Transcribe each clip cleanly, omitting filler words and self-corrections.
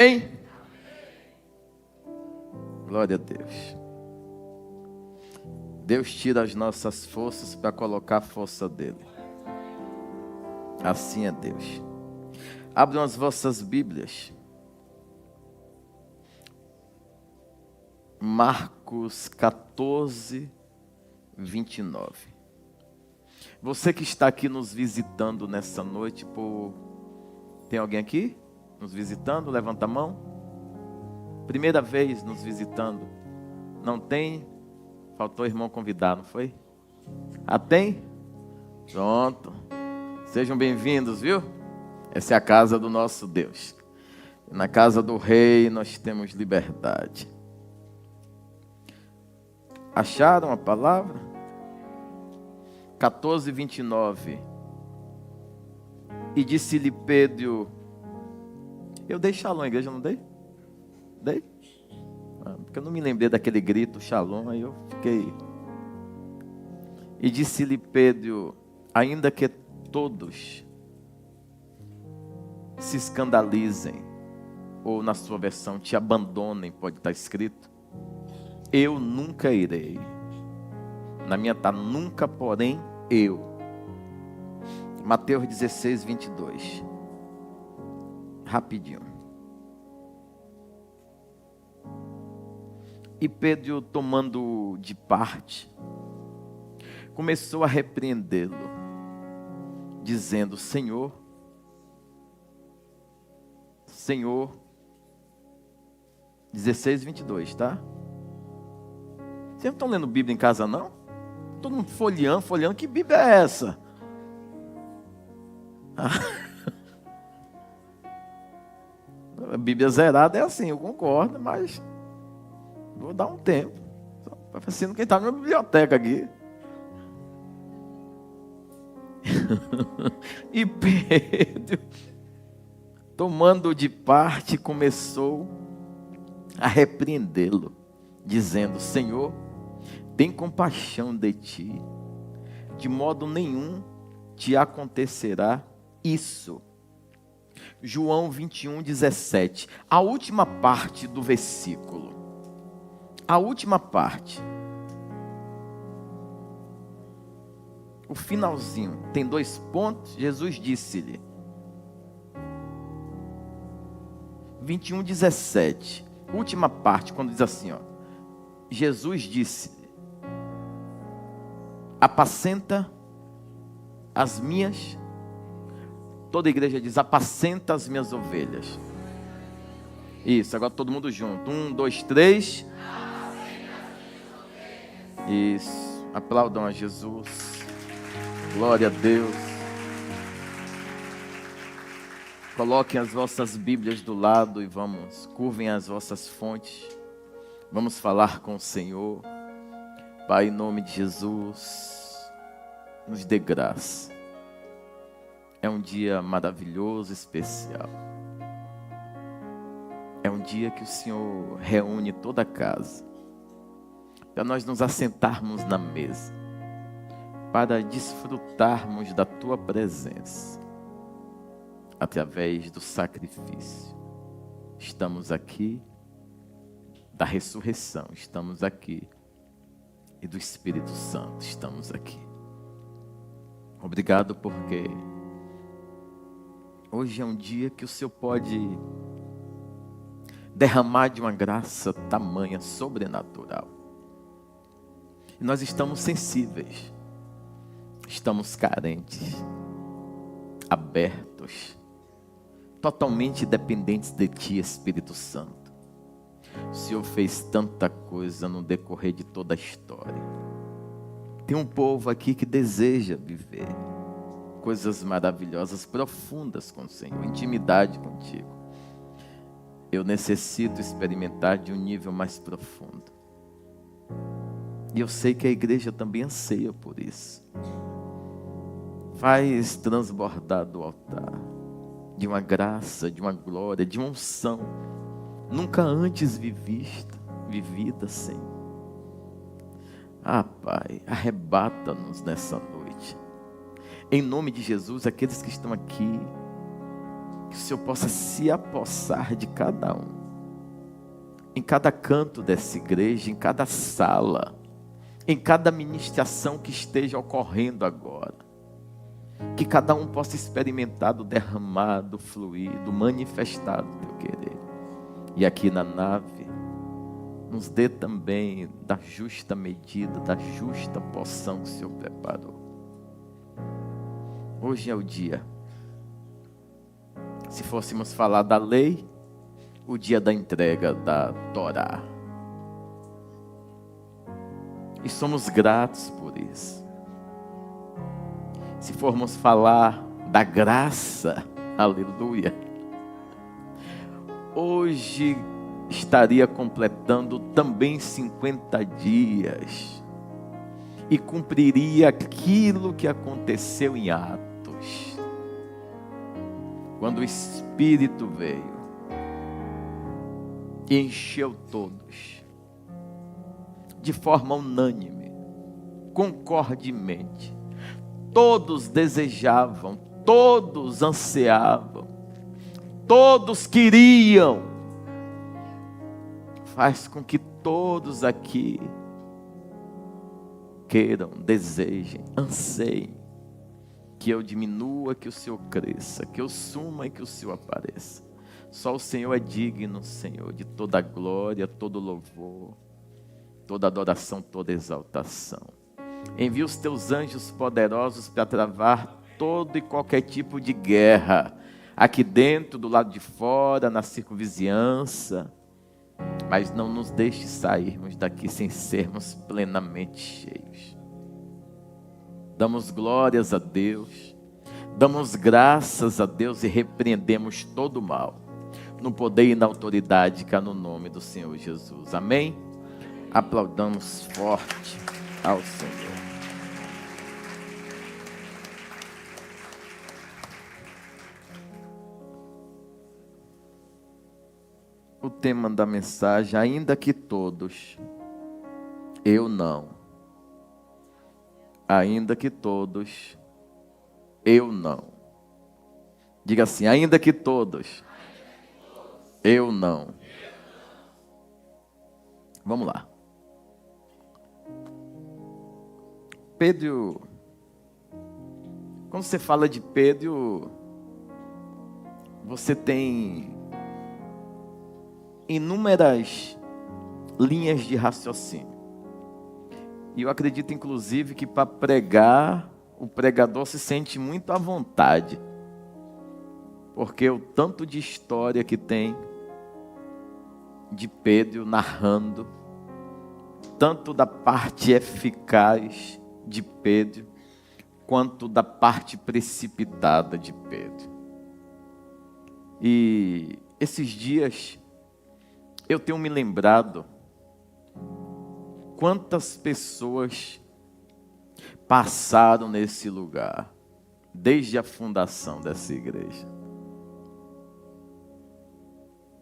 Hein? Glória a Deus. Deus tira as nossas forças para colocar a força dele. Assim é Deus. Abram as vossas Bíblias. Marcos 14, 29. Você que está aqui nos visitando nessa noite, tem alguém aqui nos visitando? Levanta a mão. Primeira vez nos visitando. Não tem? Faltou o irmão convidar, não foi? Ah, tem? Pronto. Sejam bem-vindos, viu? Essa é a casa do nosso Deus. Na casa do Rei nós temos liberdade. Acharam a palavra? 14, 29. E disse-lhe Pedro... Eu dei shalom à igreja, não dei? Dei? Porque eu não me lembrei daquele grito, shalom, aí eu fiquei... E disse-lhe Pedro, ainda que todos se escandalizem, ou na sua versão, te abandonem, pode estar escrito, eu nunca irei. Na minha está nunca, porém, eu. Mateus 16, 22. Rapidinho. E Pedro, tomando de parte, começou a repreendê-lo, dizendo, Senhor, 16, 22, tá? Vocês não estão lendo Bíblia em casa, não? Todo mundo folheando, que Bíblia é essa? A Bíblia zerada é assim, eu concordo, mas vou dar um tempo. Está parecendo quem está na minha biblioteca aqui. E Pedro, tomando de parte, começou a repreendê-lo, dizendo, Senhor, tem compaixão de ti, de modo nenhum te acontecerá isso. João 21, 17, a última parte do versículo, a última parte, o finalzinho, tem 2 pontos, Jesus disse-lhe, 21, 17, última parte, quando diz assim, Jesus disse, apacenta as minhas, toda a igreja diz, apacenta as minhas ovelhas. Isso, agora todo mundo junto, 1, 2, 3. Isso, aplaudam a Jesus, glória a Deus. Coloquem as vossas Bíblias do lado e curvem as vossas fontes. Vamos falar com o Senhor. Pai, em nome de Jesus, nos dê graça. É um dia maravilhoso, especial. É um dia que o Senhor reúne toda a casa, para nós nos assentarmos na mesa, para desfrutarmos da Tua presença, através do sacrifício. Estamos aqui, da ressurreição, estamos aqui, e do Espírito Santo, estamos aqui. Obrigado porque hoje é um dia que o Senhor pode derramar de uma graça tamanha, sobrenatural. E nós estamos sensíveis, estamos carentes, abertos, totalmente dependentes de Ti, Espírito Santo. O Senhor fez tanta coisa no decorrer de toda a história. Tem um povo aqui que deseja viver coisas maravilhosas, profundas com o Senhor, intimidade contigo. Eu necessito experimentar de um nível mais profundo. E eu sei que a igreja também anseia por isso. Faz transbordar do altar de uma graça, de uma glória, de uma unção nunca antes vivida, Senhor. Ah, Pai, arrebata-nos nessa noite. Em nome de Jesus, aqueles que estão aqui, Que o Senhor possa se apossar de cada um, em cada canto dessa igreja, em cada sala, em cada ministração que esteja ocorrendo agora. Que cada um possa experimentar do derramado, fluido, manifestado do teu querer. E aqui na nave, nos dê também da justa medida, da justa porção que o Senhor preparou. Hoje é o dia. Se fôssemos falar da lei, o dia da entrega da Torá. E somos gratos por isso. Se formos falar da graça, aleluia, hoje estaria completando também 50 dias e cumpriria aquilo que aconteceu em Atos, quando o Espírito veio e encheu todos, de forma unânime, concordemente. Todos desejavam, todos ansiavam, todos queriam. Faz com que todos aqui queiram, desejem, anseiem que eu diminua, que o Senhor cresça, que eu suma e que o Senhor apareça. Só o Senhor é digno, Senhor, de toda a glória, todo louvor, toda adoração, toda exaltação. Envia os teus anjos poderosos para travar todo e qualquer tipo de guerra, aqui dentro, do lado de fora, na circunvizinhança, mas não nos deixe sairmos daqui sem sermos plenamente cheios. Damos glórias a Deus, damos graças a Deus e repreendemos todo o mal, no poder e na autoridade que há no nome do Senhor Jesus. Amém? Aplaudamos forte ao Senhor. O tema da mensagem: ainda que todos, eu não. Ainda que todos, eu não. Diga assim: ainda que todos, eu não. Vamos lá. Pedro, quando você fala de Pedro, você tem inúmeras linhas de raciocínio. E eu acredito, inclusive, que para pregar, o pregador se sente muito à vontade. Porque o tanto de história que tem de Pedro narrando, tanto da parte eficaz de Pedro, quanto da parte precipitada de Pedro. E esses dias eu tenho me lembrado quantas pessoas passaram nesse lugar desde a fundação dessa igreja.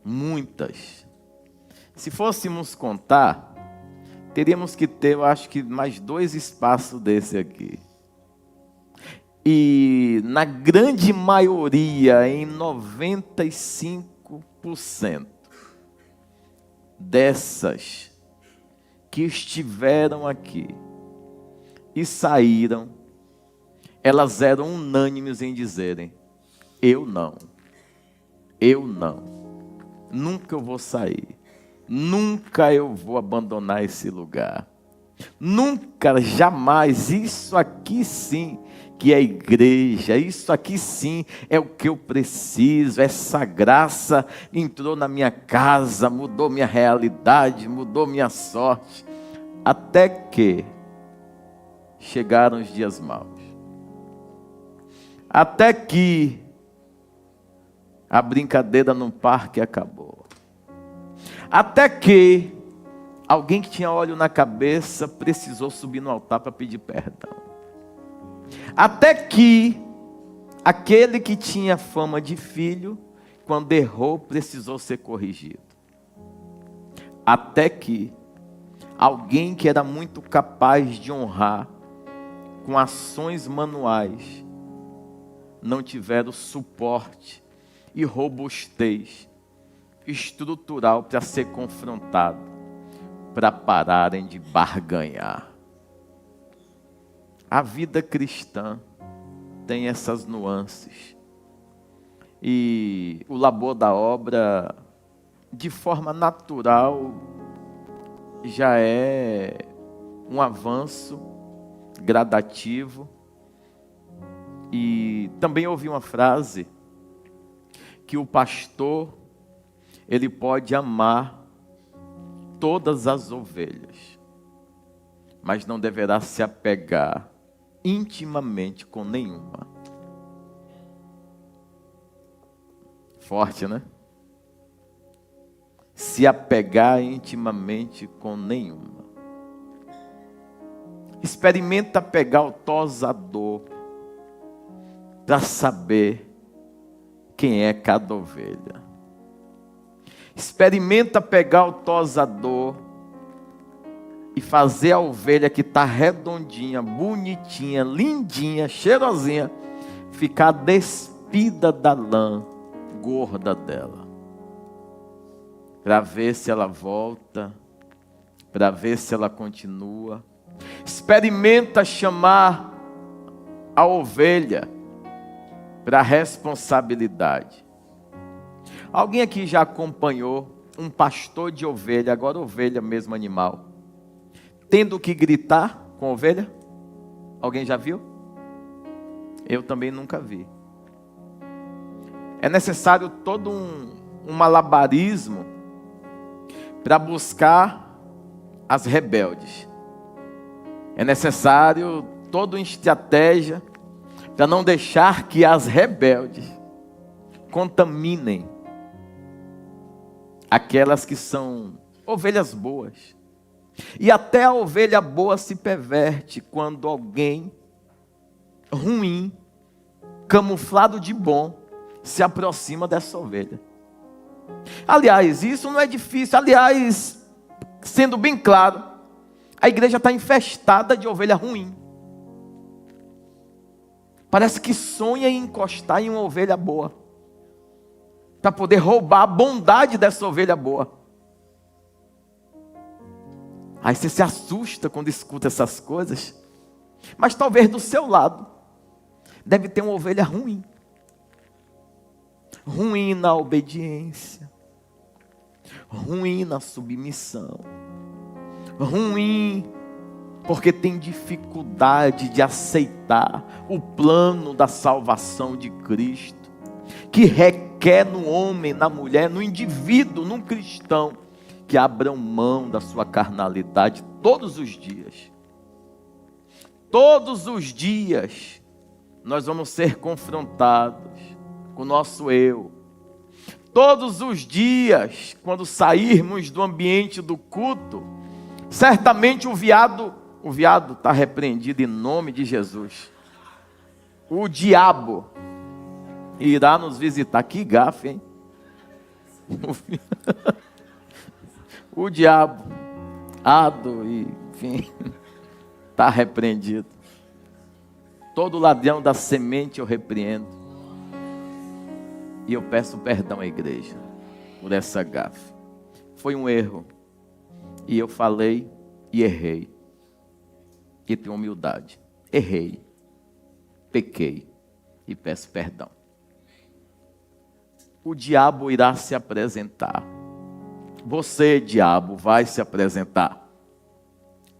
Muitas. Se fôssemos contar, teríamos que ter, eu acho que mais 2 espaços desse aqui. E na grande maioria, em 95% dessas que estiveram aqui e saíram, elas eram unânimes em dizerem: eu não, nunca eu vou sair, nunca eu vou abandonar esse lugar, nunca, jamais. Isso aqui sim que é igreja, isso aqui sim é o que eu preciso. Essa graça entrou na minha casa, mudou minha realidade, mudou minha sorte. Até que chegaram os dias maus. Até que a brincadeira no parque acabou. Até que alguém que tinha óleo na cabeça precisou subir no altar para pedir perdão. Até que aquele que tinha fama de filho, quando errou, precisou ser corrigido. Até que alguém que era muito capaz de honrar com ações manuais, não tiveram suporte e robustez estrutural para ser confrontado, para pararem de barganhar. A vida cristã tem essas nuances. E o labor da obra, de forma natural, já é um avanço gradativo. E também ouvi uma frase que o pastor, ele pode amar todas as ovelhas, mas não deverá se apegar intimamente com nenhuma. Forte, né? Se apegar intimamente com nenhuma. Experimenta pegar o tosador para saber quem é cada ovelha. Experimenta pegar o tosador e fazer a ovelha que está redondinha, bonitinha, lindinha, cheirosinha, ficar despida da lã gorda dela. Para ver se ela volta, para ver se ela continua. Experimenta chamar a ovelha para a responsabilidade. Alguém aqui já acompanhou um pastor de ovelha, agora ovelha mesmo animal, tendo que gritar com a ovelha? Alguém já viu? Eu também nunca vi. É necessário todo um malabarismo para buscar as rebeldes. É necessário toda uma estratégia para não deixar que as rebeldes contaminem aquelas que são ovelhas boas. E até a ovelha boa se perverte quando alguém ruim, camuflado de bom, se aproxima dessa ovelha. Aliás, isso não é difícil. Aliás, sendo bem claro, a igreja está infestada de ovelha ruim. Parece que sonha em encostar em uma ovelha boa, para poder roubar a bondade dessa ovelha boa. Aí você se assusta quando escuta essas coisas. Mas talvez do seu lado deve ter uma ovelha ruim. Ruim na obediência, ruim na submissão, ruim porque tem dificuldade de aceitar o plano da salvação de Cristo, que requer no homem, na mulher, no indivíduo, num cristão, que abram mão da sua carnalidade todos os dias. Todos os dias nós vamos ser confrontados com o nosso eu. Todos os dias, quando sairmos do ambiente do culto, certamente o viado está repreendido em nome de Jesus. O diabo irá nos visitar. Que gafe, hein? O diabo, enfim, está repreendido. Todo ladrão da semente eu repreendo. E eu peço perdão à igreja por essa gafe. Foi um erro. E eu falei e errei. E tenho humildade. Errei. Pequei. E peço perdão. O diabo irá se apresentar. Você, diabo, vai se apresentar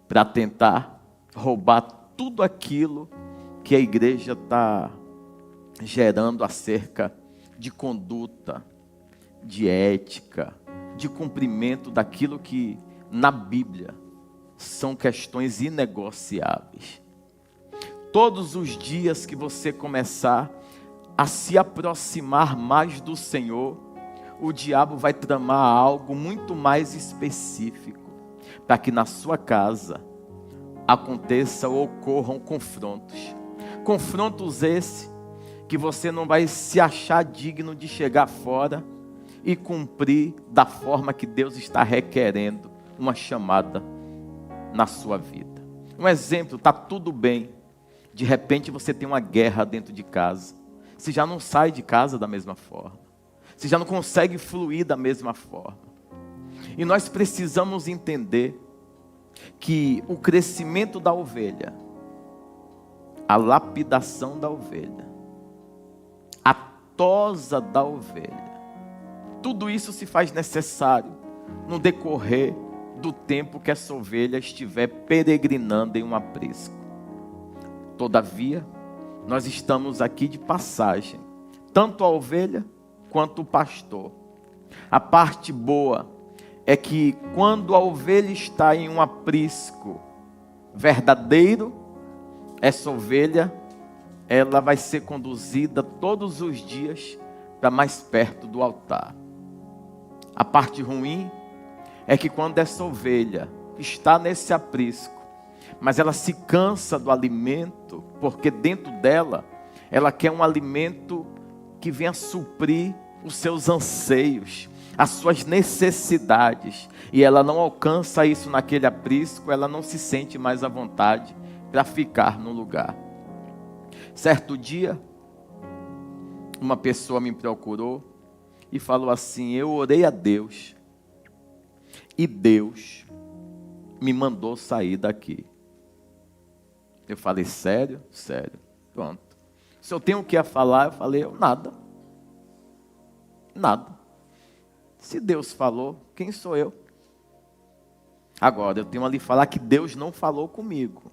para tentar roubar tudo aquilo que a igreja está gerando acerca de conduta, de ética, de cumprimento daquilo que na Bíblia são questões inegociáveis. Todos os dias que você começar a se aproximar mais do Senhor, o diabo vai tramar algo muito mais específico, para que na sua casa aconteça ou ocorram confrontos. Confrontos esses que você não vai se achar digno de chegar fora e cumprir da forma que Deus está requerendo uma chamada na sua vida. Um exemplo, está tudo bem. De repente você tem uma guerra dentro de casa. Você já não sai de casa da mesma forma. Você já não consegue fluir da mesma forma. E nós precisamos entender que o crescimento da ovelha, a lapidação da ovelha, a tosa da ovelha, tudo isso se faz necessário no decorrer do tempo que essa ovelha estiver peregrinando em um aprisco. Todavia, nós estamos aqui de passagem, tanto a ovelha quanto o pastor. A parte boa é que quando a ovelha está em um aprisco verdadeiro, essa ovelha, ela vai ser conduzida todos os dias para mais perto do altar. A parte ruim é que quando essa ovelha está nesse aprisco, mas ela se cansa do alimento, porque dentro dela, ela quer um alimento que venha suprir os seus anseios, as suas necessidades, e ela não alcança isso naquele aprisco, ela não se sente mais à vontade para ficar no lugar. Certo dia, uma pessoa me procurou e falou assim: eu orei a Deus, e Deus me mandou sair daqui. Eu falei: sério? Sério. Pronto. Se eu tenho o que a falar, eu falei: nada. Nada. Se Deus falou, quem sou eu? Agora, eu tenho ali falar que Deus não falou comigo.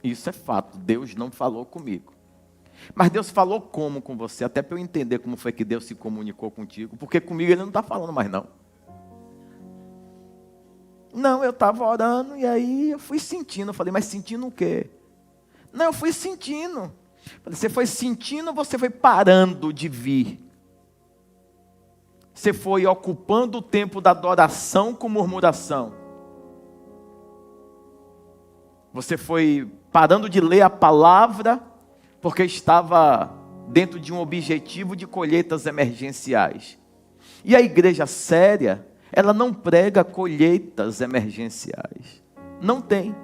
Isso é fato, Deus não falou comigo. Mas Deus falou como com você? Até para eu entender como foi que Deus se comunicou contigo. Porque comigo Ele não está falando mais não. Não, eu estava orando e aí eu fui sentindo. Eu falei: mas sentindo o quê? Não, eu fui sentindo. Eu falei: você foi sentindo ou você foi parando de vir? Você foi ocupando o tempo da adoração com murmuração? Você foi parando de ler a palavra porque estava dentro de um objetivo de colheitas emergenciais? E a igreja séria, ela não prega colheitas emergenciais. Não tem.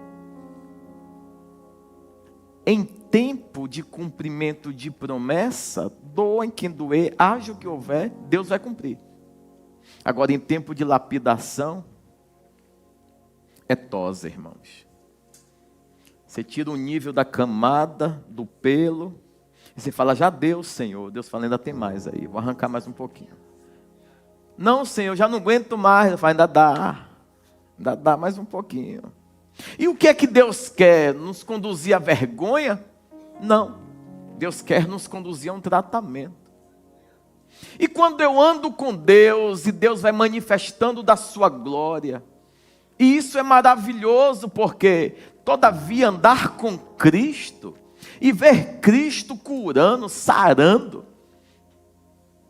Em tempo de cumprimento de promessa, doa em quem doer, haja o que houver, Deus vai cumprir. Agora, em tempo de lapidação, é tosa, irmãos. Você tira o nível da camada, do pelo, e você fala: já deu, Senhor. Deus fala: ainda tem mais aí, vou arrancar mais um pouquinho. Não, Senhor, já não aguento mais. Eu falo: ainda dá mais um pouquinho. E o que é que Deus quer? Nos conduzir à vergonha? Não. Deus quer nos conduzir a um tratamento. E quando eu ando com Deus, e Deus vai manifestando da sua glória, e isso é maravilhoso, porque todavia andar com Cristo, e ver Cristo curando, sarando,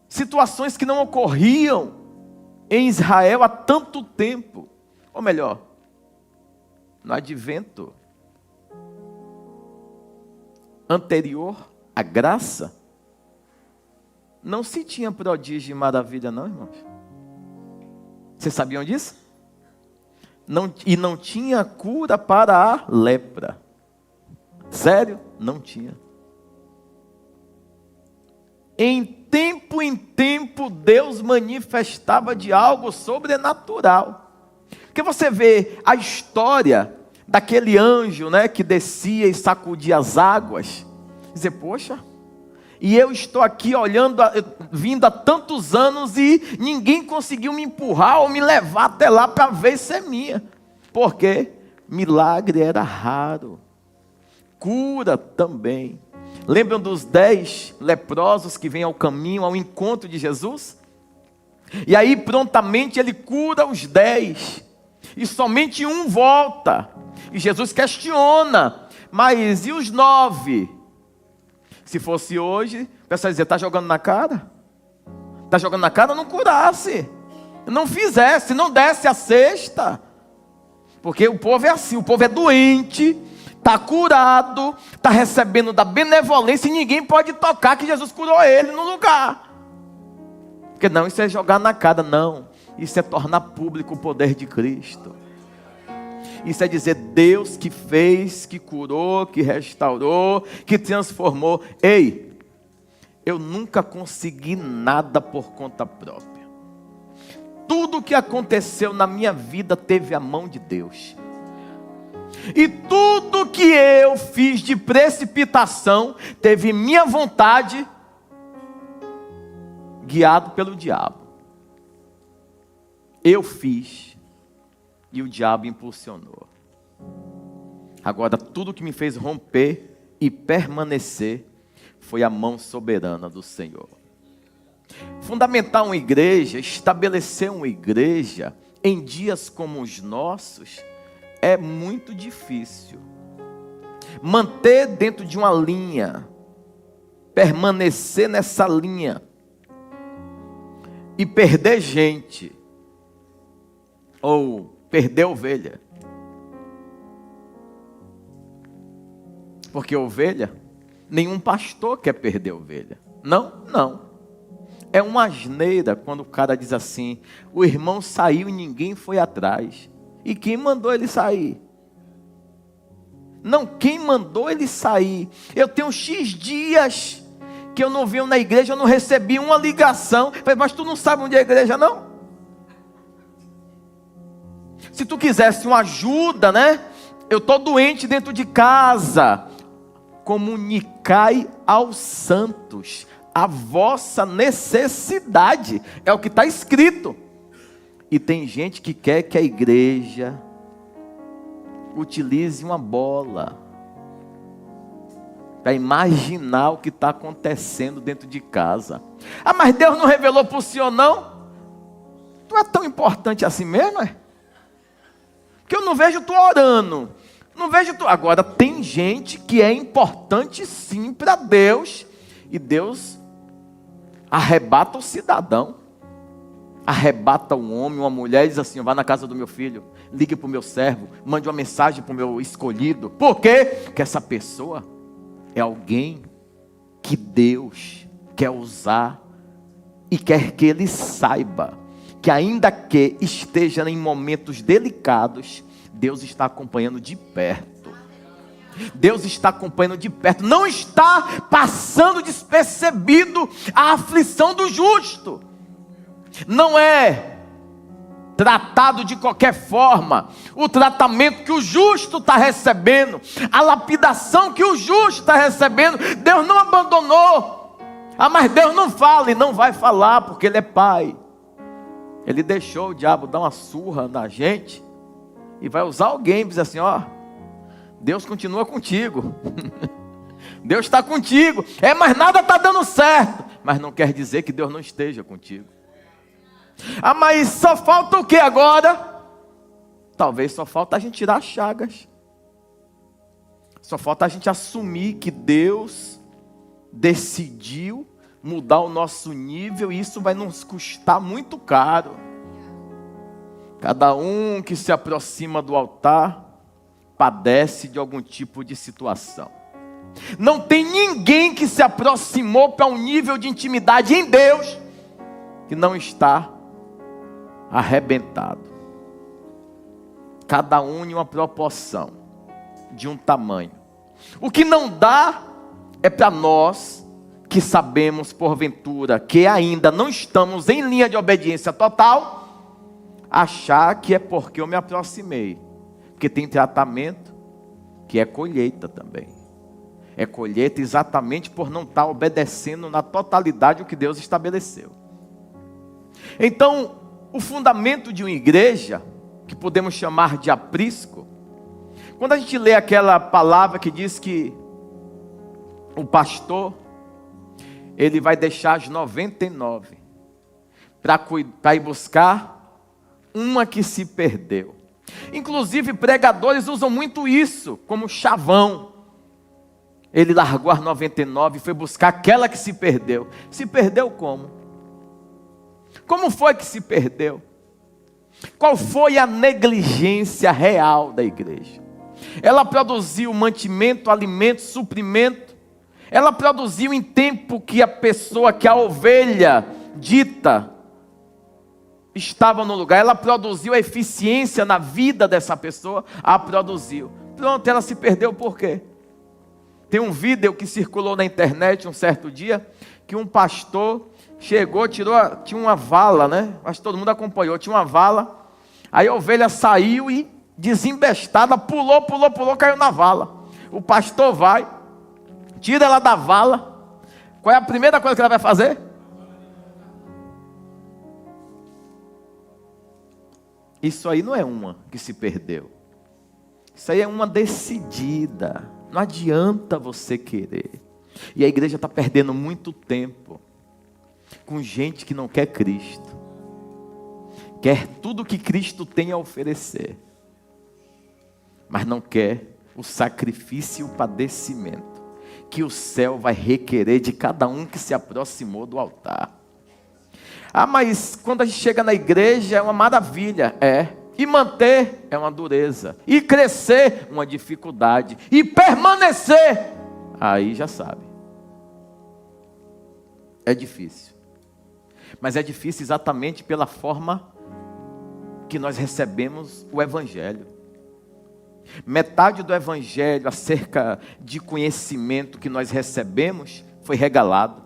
situações que não ocorriam em Israel há tanto tempo, ou melhor, no advento anterior à graça, não se tinha prodígio e maravilha não, irmãos. Vocês sabiam disso? E não tinha cura para a lepra. Sério? Não tinha. Em tempo, Deus manifestava de algo sobrenatural. Porque você vê a história daquele anjo, né, que descia e sacudia as águas. Dizer: poxa, e eu estou aqui olhando, vindo há tantos anos e ninguém conseguiu me empurrar ou me levar até lá para ver se é minha. Porque milagre era raro. Cura também. Lembram dos 10 leprosos que vêm ao caminho, ao encontro de Jesus? E aí prontamente ele cura os 10. E somente um volta. E Jesus questiona: mas e os 9? Se fosse hoje, o pessoal ia dizer: está jogando na cara? Está jogando na cara? Não curasse, não fizesse, não desse a cesta. Porque o povo é assim, o povo é doente, está curado, está recebendo da benevolência, e ninguém pode tocar que Jesus curou ele no lugar. Porque não, isso é jogar na cara, não. Isso é tornar público o poder de Cristo. Isso é dizer: Deus que fez, que curou, que restaurou, que transformou. Ei, eu nunca consegui nada por conta própria. Tudo que aconteceu na minha vida teve a mão de Deus. E tudo que eu fiz de precipitação teve minha vontade, guiado pelo diabo. Eu fiz e o diabo impulsionou. Agora, tudo que me fez romper e permanecer foi a mão soberana do Senhor. Fundamentar uma igreja, estabelecer uma igreja em dias como os nossos é muito difícil. Manter dentro de uma linha, permanecer nessa linha e perder gente ou perder ovelha. Porque ovelha, nenhum pastor quer perder ovelha. Não, não. É uma asneira quando o cara diz assim: o irmão saiu e ninguém foi atrás. E quem mandou ele sair? Não, quem mandou ele sair? Eu tenho X dias que eu não venho na igreja, eu não recebi uma ligação. Mas tu não sabe onde é a igreja, não? Se tu quisesse uma ajuda, né? Eu estou doente dentro de casa. Comunicai aos santos a vossa necessidade. É o que está escrito. E tem gente que quer que a igreja utilize uma bola para imaginar o que está acontecendo dentro de casa. Ah, mas Deus não revelou para o senhor, não? Tu é tão importante assim mesmo, é? Porque eu não vejo tu orando. Não vejo tu. Agora, tem gente que é importante sim para Deus. E Deus arrebata o cidadão. Arrebata um homem, uma mulher e diz assim: vá na casa do meu filho, ligue para o meu servo, mande uma mensagem para o meu escolhido. Por quê? Porque essa pessoa é alguém que Deus quer usar e quer que ele saiba que ainda que esteja em momentos delicados, Deus está acompanhando de perto. Deus está acompanhando de perto. Não está passando despercebido a aflição do justo. Não é tratado de qualquer forma. O tratamento que o justo está recebendo, a lapidação que o justo está recebendo, Deus não abandonou. Ah, mas Deus não fala, e não vai falar, porque Ele é Pai. Ele deixou o diabo dar uma surra na gente, e vai usar alguém e dizer assim: ó, Deus continua contigo. Deus está contigo. É, mas nada está dando certo. Mas não quer dizer que Deus não esteja contigo. Ah, mas só falta o que agora? Talvez só falta a gente tirar as chagas. Só falta a gente assumir que Deus decidiu mudar o nosso nível, e isso vai nos custar muito caro. Cada um que se aproxima do altar padece de algum tipo de situação. Não tem ninguém que se aproximou para um nível de intimidade em Deus que não está arrebentado. Cada um em uma proporção, de um tamanho. O que não dá é para nós que sabemos porventura que ainda não estamos em linha de obediência total, achar que é porque eu me aproximei. Porque tem tratamento que é colheita também. É colheita exatamente por não estar obedecendo na totalidade o que Deus estabeleceu. Então, o fundamento de uma igreja, que podemos chamar de aprisco, quando a gente lê aquela palavra que diz que o pastor, ele vai deixar as 99 para ir buscar uma que se perdeu. Inclusive pregadores usam muito isso como chavão. Ele largou as 99 e foi buscar aquela que se perdeu. Se perdeu como? Como foi que se perdeu? Qual foi a negligência real da igreja? Ela produziu mantimento, alimento, suprimento. Ela produziu em tempo que a pessoa, que a ovelha dita, estava no lugar. Ela produziu a eficiência na vida dessa pessoa. A produziu. Pronto, ela se perdeu por quê? Tem um vídeo que circulou na internet um certo dia, que um pastor chegou, tinha uma vala, né? Acho que todo mundo acompanhou, tinha uma vala. Aí a ovelha saiu e, desembestada, pulou, caiu na vala. O pastor vai, tira ela da vala. Qual é a primeira coisa que ela vai fazer? Isso aí não é uma que se perdeu. Isso aí é uma decidida. Não adianta você querer. E a igreja está perdendo muito tempo com gente que não quer Cristo. Quer tudo que Cristo tem a oferecer, mas não quer o sacrifício e o padecimento que o céu vai requerer de cada um que se aproximou do altar. Ah, mas quando a gente chega na igreja é uma maravilha. E manter é uma dureza. E crescer, uma dificuldade. E permanecer, aí já sabe. É difícil. Mas é difícil exatamente pela forma que nós recebemos o Evangelho. Metade do Evangelho acerca de conhecimento que nós recebemos foi regalado.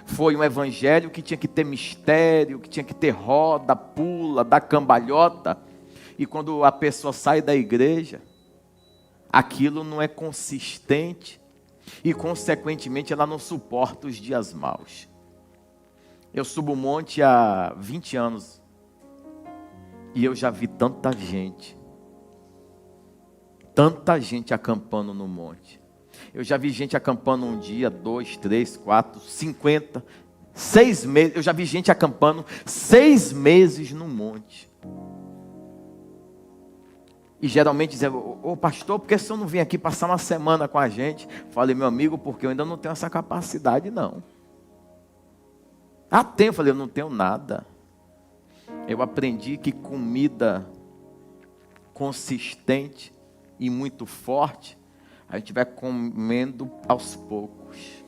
Foi um evangelho que tinha que ter mistério, que tinha que ter roda, pula, dá cambalhota. E quando a pessoa sai da igreja, aquilo não é consistente e, consequentemente, ela não suporta os dias maus. Eu subo o monte há 20 anos e eu já vi tanta gente acampando no monte. Eu já vi gente acampando um dia, 2, 3, 4, 50, 6 meses. Eu já vi gente acampando 6 meses no monte. E geralmente dizia: ô pastor, por que o senhor não vem aqui passar uma semana com a gente? Falei: meu amigo, porque eu ainda não tenho essa capacidade não. Tenho. Falei: eu não tenho nada. Eu aprendi que comida consistente e muito forte a gente vai comendo aos poucos.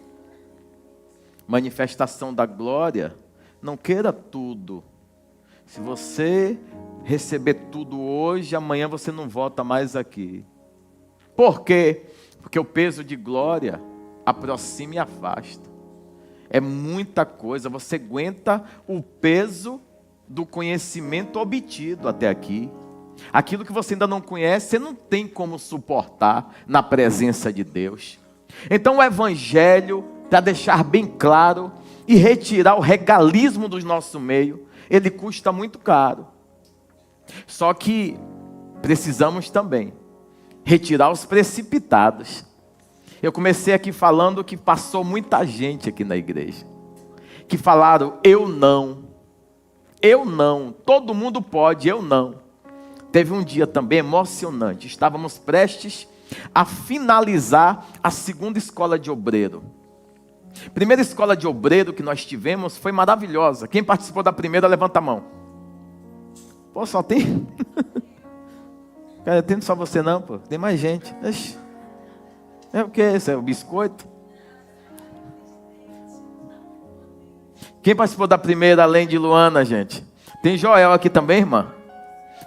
Manifestação da glória, não queira tudo. Se você receber tudo hoje, amanhã você não volta mais aqui. Por quê? Porque o peso de glória aproxima e afasta. É muita coisa, você aguenta o peso do conhecimento obtido até aqui. Aquilo que você ainda não conhece, você não tem como suportar na presença de Deus. Então o Evangelho, para deixar bem claro e retirar o regalismo do nosso meio, ele custa muito caro. Só que precisamos também retirar os precipitados. Eu comecei aqui falando que passou muita gente aqui na igreja, que falaram: eu não, todo mundo pode, eu não. Teve um dia também emocionante. Estávamos prestes a finalizar a segunda escola de obreiro. Primeira escola de obreiro que nós tivemos foi maravilhosa. Quem participou da primeira, levanta a mão. Pô, só tem... Cara, tem só você não, pô. Tem mais gente. Ixi. É o que? Isso é o biscoito? Quem participou da primeira, além de Luana, gente? Tem Joel aqui também, irmã?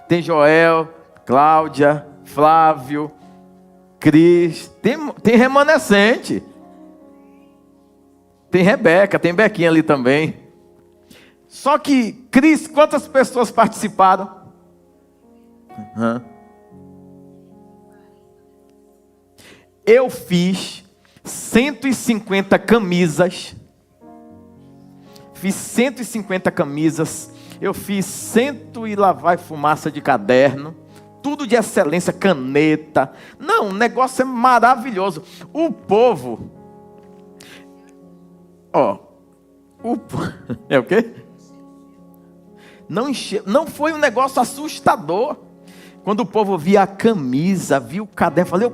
Tem Joel, Cláudia, Flávio, Cris, tem remanescente. Tem Rebeca, tem Bequinha ali também. Só que, Cris, quantas pessoas participaram? Eu fiz 150 camisas. Fiz 150 camisas. Eu fiz 100 e lá vai fumaça de caderno. Tudo de excelência, caneta. Não, o negócio é maravilhoso. O povo... É o quê? Não foi um negócio assustador. Quando o povo via a camisa, via o caderno, falei: eu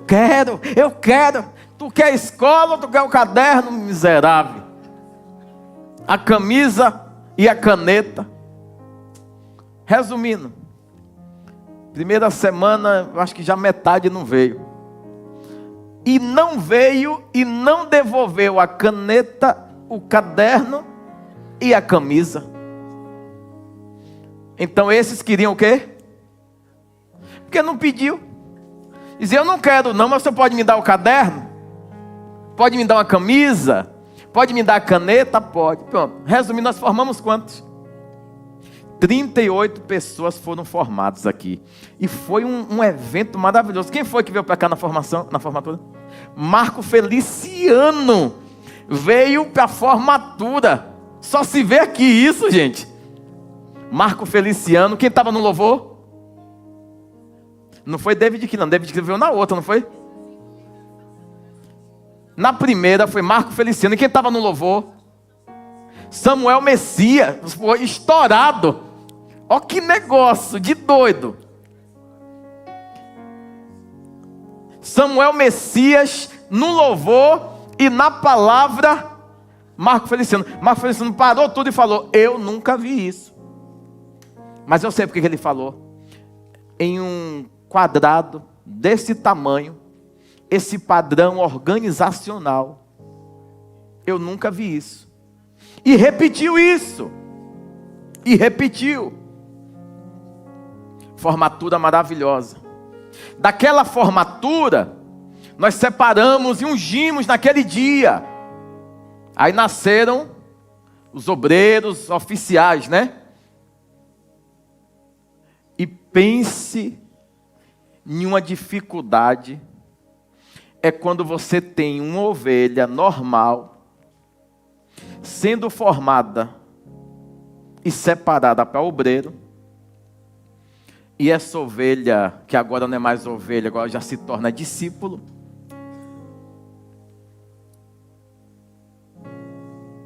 quero. Tu quer escola ou tu quer o caderno, miserável? A camisa e a caneta. Resumindo, primeira semana, acho que já metade não veio. E não veio e não devolveu a caneta, o caderno e a camisa. Então esses queriam o quê? Porque não pediu. Dizia: eu não quero não, mas você pode me dar o caderno? Pode me dar uma camisa? Pode me dar a caneta? Pode. Pronto. Resumindo, nós formamos quantos? 38 pessoas foram formadas aqui. E foi um evento maravilhoso. Quem foi que veio para cá na formatura? Marco Feliciano veio para a formatura. Só se vê aqui isso, gente. Marco Feliciano. Quem estava no louvor? Não foi David aqui, não. David que veio na outra, não foi? Na primeira foi Marco Feliciano. E quem estava no louvor? Samuel Messias. Foi estourado. Olha que negócio de doido. Samuel Messias no louvor e na palavra Marco Feliciano. Marco Feliciano parou tudo e falou: eu nunca vi isso. Mas eu sei porque que ele falou. Em um quadrado desse tamanho, esse padrão organizacional, eu nunca vi isso. E repetiu isso. E repetiu. Formatura maravilhosa. Daquela formatura, nós separamos e ungimos naquele dia. Aí nasceram os obreiros oficiais, né? E pense em uma dificuldade. É quando você tem uma ovelha normal, sendo formada e separada para obreiro. E essa ovelha, que agora não é mais ovelha, agora já se torna discípulo,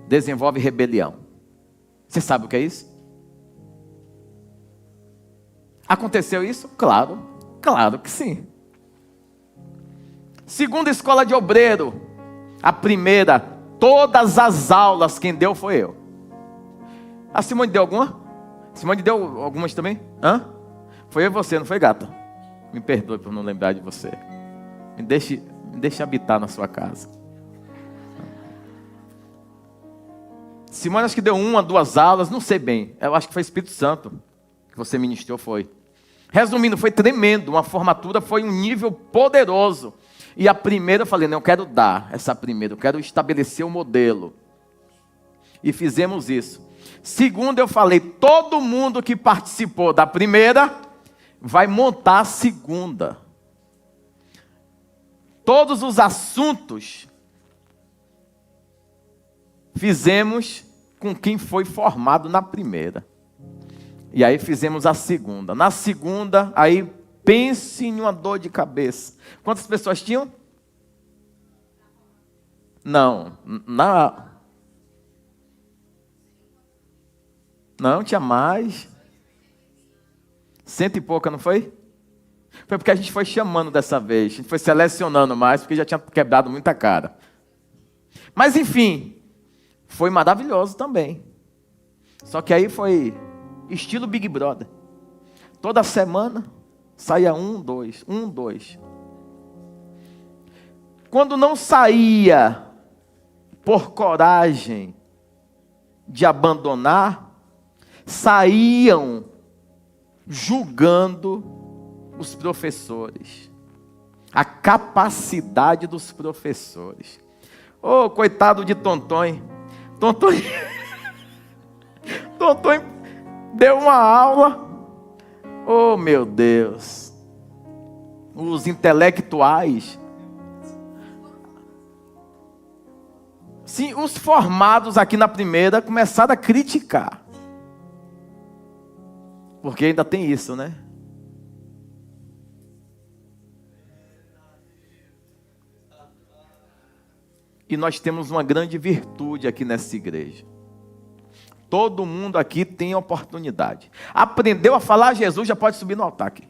desenvolve rebelião. Você sabe o que é isso? Aconteceu isso? Claro, claro que sim. Segunda escola de obreiro, a primeira, todas as aulas quem deu foi eu. A Simone deu alguma? Simone deu algumas também? Hã? Foi eu e você, não foi, gata? Me perdoe por não lembrar de você. Me deixe habitar na sua casa. Simone acho que deu 1 ou 2 aulas, não sei bem. Eu acho que foi Espírito Santo que você ministrou, foi. Resumindo, foi tremendo. Uma formatura foi um nível poderoso. E a primeira eu falei, não, eu quero dar essa primeira. Eu quero estabelecer o modelo. E fizemos isso. Segunda eu falei, todo mundo que participou da primeira vai montar a segunda. Todos os assuntos fizemos com quem foi formado na primeira. E aí fizemos a segunda. Na segunda, aí pense em uma dor de cabeça. Quantas pessoas tinham? Não, não tinha mais. 100 e pouca, não foi? Foi porque a gente foi chamando dessa vez. A gente foi selecionando mais, porque já tinha quebrado muita cara. Mas enfim, foi maravilhoso também. Só que aí foi estilo Big Brother. Toda semana saía 1, 2, 1, 2. Quando não saía por coragem de abandonar, saíam julgando os professores, a capacidade dos professores. Oh, coitado de Tontonho. Tontonho deu uma aula. Oh, meu Deus. Os intelectuais. Sim, os formados aqui na primeira começaram a criticar. Porque ainda tem isso, né? E nós temos uma grande virtude aqui nessa igreja. Todo mundo aqui tem oportunidade. Aprendeu a falar Jesus, já pode subir no altar aqui.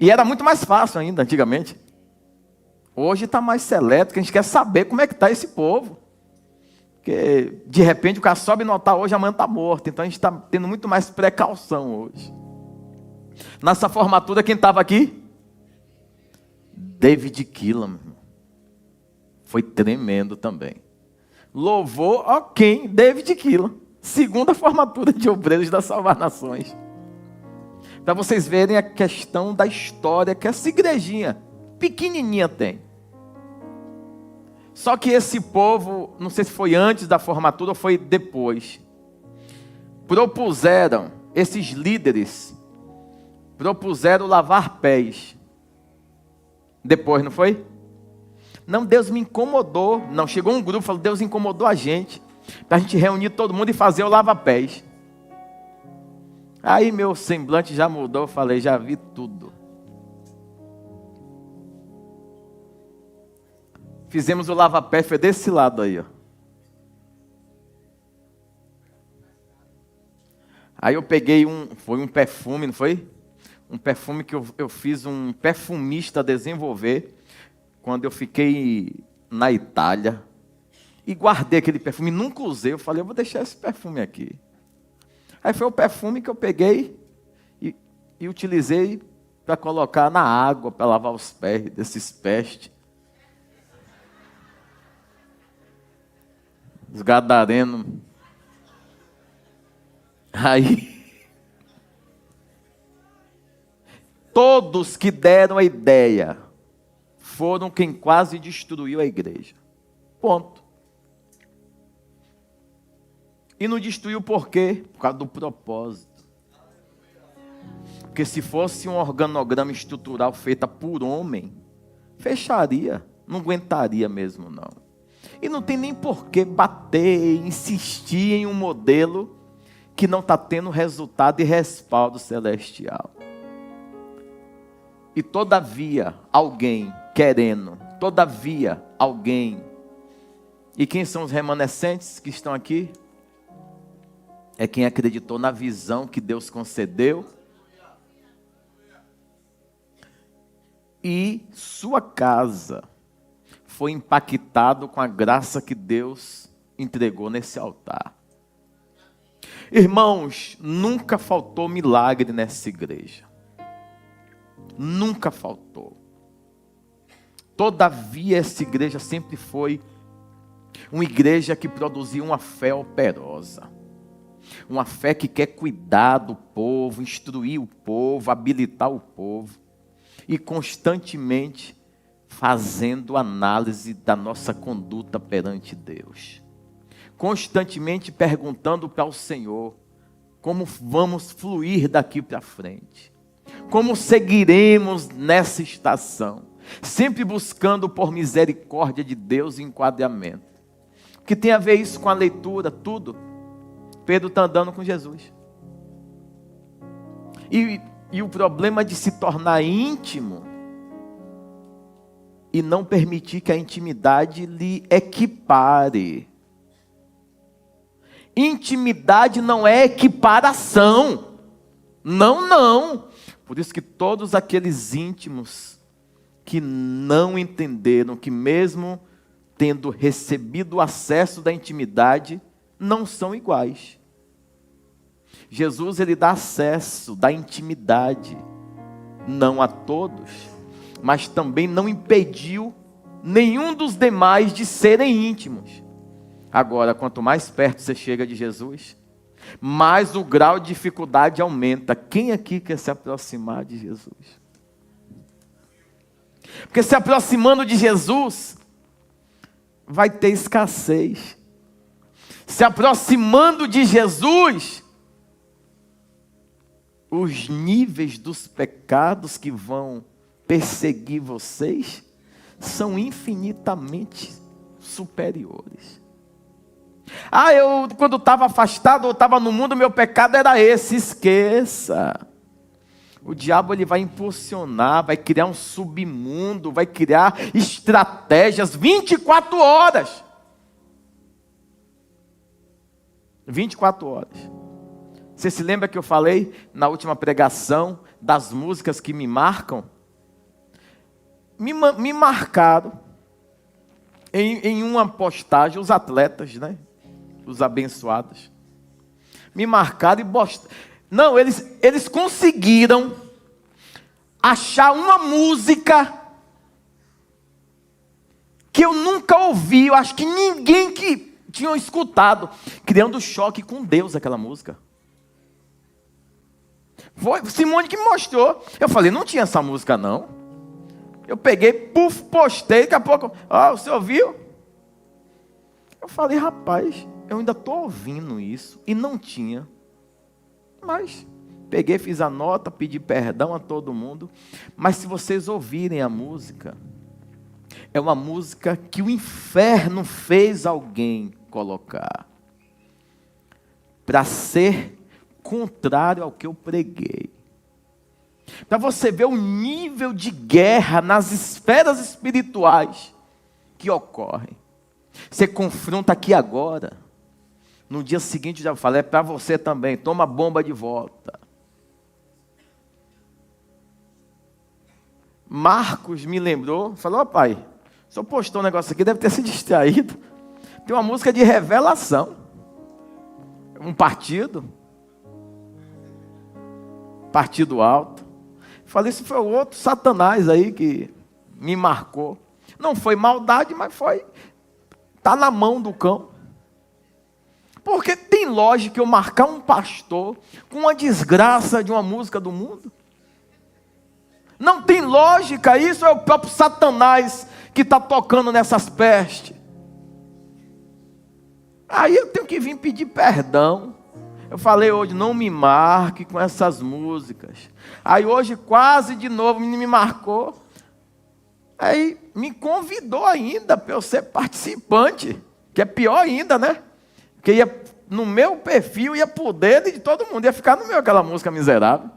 E era muito mais fácil ainda, antigamente. Hoje está mais seleto, que a gente quer saber como é que está esse povo. Porque, de repente, o cara sobe no altar hoje, amanhã está morto. Então, a gente está tendo muito mais precaução hoje. Nessa formatura, quem estava aqui? David Killam. Foi tremendo também. Louvou, quem? David Killam. Segunda formatura de obreiros da Salvar Nações. Para vocês verem a questão da história que essa igrejinha pequenininha tem. Só que esse povo, não sei se foi antes da formatura ou foi depois, esses líderes propuseram lavar pés. Depois, não foi? Não, Deus me incomodou. Não, chegou um grupo e falou, Deus incomodou a gente, para a gente reunir todo mundo e fazer o lava-pés. Aí meu semblante já mudou, eu falei, já vi tudo. Fizemos o lava-pés, foi desse lado aí, ó. Aí eu peguei foi um perfume, não foi? Um perfume que eu fiz um perfumista desenvolver, quando eu fiquei na Itália, e guardei aquele perfume, nunca usei, eu falei, eu vou deixar esse perfume aqui. Aí foi o perfume que eu peguei e utilizei para colocar na água, para lavar os pés desses pestes. Os gadarenos. Aí, todos que deram a ideia foram quem quase destruiu a igreja. Ponto. E não destruiu por quê? Por causa do propósito. Porque se fosse um organograma estrutural feito por homem, fecharia, não aguentaria mesmo não. E não tem nem por que bater, insistir em um modelo que não está tendo resultado e respaldo celestial. E todavia, alguém querendo, todavia, alguém. E quem são os remanescentes que estão aqui? É quem acreditou na visão que Deus concedeu. E sua casa foi impactado com a graça que Deus entregou nesse altar. Irmãos, nunca faltou milagre nessa igreja. Nunca faltou. Todavia, essa igreja sempre foi uma igreja que produzia uma fé operosa. Uma fé que quer cuidar do povo, instruir o povo, habilitar o povo. E constantemente fazendo análise da nossa conduta perante Deus. Constantemente perguntando para o Senhor, como vamos fluir daqui para frente? Como seguiremos nessa estação? Sempre buscando por misericórdia de Deus e enquadramento. Que tem a ver isso com a leitura, tudo. Pedro está andando com Jesus. E o problema de se tornar íntimo e não permitir que a intimidade lhe equipare. Intimidade não é equiparação. Não, não. Por isso que todos aqueles íntimos que não entenderam que mesmo tendo recebido o acesso da intimidade, não são iguais. Jesus, ele dá acesso da intimidade, não a todos, mas também não impediu nenhum dos demais de serem íntimos. Agora, quanto mais perto você chega de Jesus, mais o grau de dificuldade aumenta. Quem aqui quer se aproximar de Jesus? Porque se aproximando de Jesus, vai ter escassez. Se aproximando de Jesus, os níveis dos pecados que vão perseguir vocês são infinitamente superiores. Eu quando estava afastado, ou estava no mundo, meu pecado era esse. Esqueça. O diabo, ele vai impulsionar, vai criar um submundo, vai criar estratégias 24 horas. 24 horas. Você se lembra que eu falei na última pregação das músicas que me marcam? Me marcaram em uma postagem, os atletas, né? Os abençoados. Me marcaram e não, eles conseguiram achar uma música que eu nunca ouvi, eu acho que ninguém que tinha escutado, criando choque com Deus aquela música. Foi Simone que me mostrou. Eu falei, não tinha essa música não. Eu peguei, postei, daqui a pouco, você ouviu? Eu falei, rapaz, eu ainda estou ouvindo isso, e não tinha. Mas peguei, fiz a nota, pedi perdão a todo mundo. Mas se vocês ouvirem a música, é uma música que o inferno fez alguém colocar, para ser contrário ao que eu preguei. Para você ver o nível de guerra nas esferas espirituais que ocorrem. Você confronta aqui agora, no dia seguinte já fala, é para você também, toma a bomba de volta. Marcos me lembrou, falou, ó pai, o senhor postou um negócio aqui, deve ter se distraído. Tem uma música de revelação. Um partido alto. Falei, isso foi o outro Satanás aí que me marcou. Não foi maldade, mas está na mão do cão. Porque tem lógica eu marcar um pastor com uma desgraça de uma música do mundo? Não tem lógica, isso é o próprio Satanás que está tocando nessas pestes. Aí eu tenho que vir pedir perdão. Eu falei hoje, não me marque com essas músicas. Aí hoje quase de novo me marcou. Aí me convidou ainda para eu ser participante. Que é pior ainda, né? Porque ia no meu perfil, ia por dentro de todo mundo. Ia ficar no meu aquela música miserável.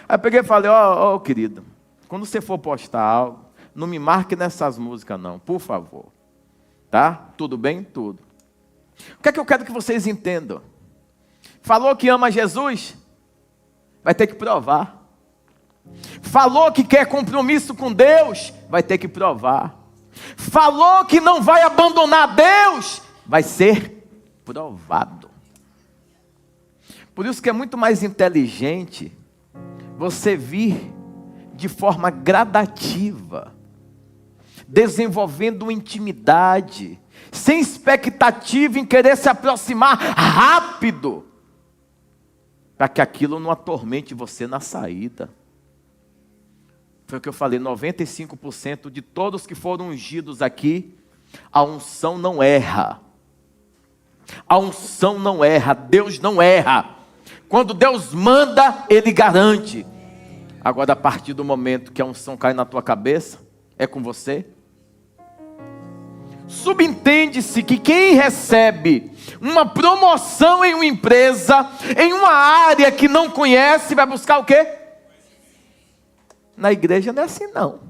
Aí eu peguei e falei, ó querido, quando você for postar algo, não me marque nessas músicas não, por favor. Tá? Tudo bem? Tudo. O que é que eu quero que vocês entendam? Falou que ama Jesus? Vai ter que provar. Falou que quer compromisso com Deus? Vai ter que provar. Falou que não vai abandonar Deus? Vai ser provado. Por isso que é muito mais inteligente você vir de forma gradativa, desenvolvendo intimidade, sem expectativa em querer se aproximar rápido, para que aquilo não atormente você na saída. Foi o que eu falei, 95% de todos que foram ungidos aqui, a unção não erra. A unção não erra, Deus não erra. Quando Deus manda, Ele garante. Agora, a partir do momento que a unção cai na tua cabeça, é com você. Subentende-se que quem recebe uma promoção em uma empresa, em uma área que não conhece, vai buscar o quê? Na igreja não é assim não.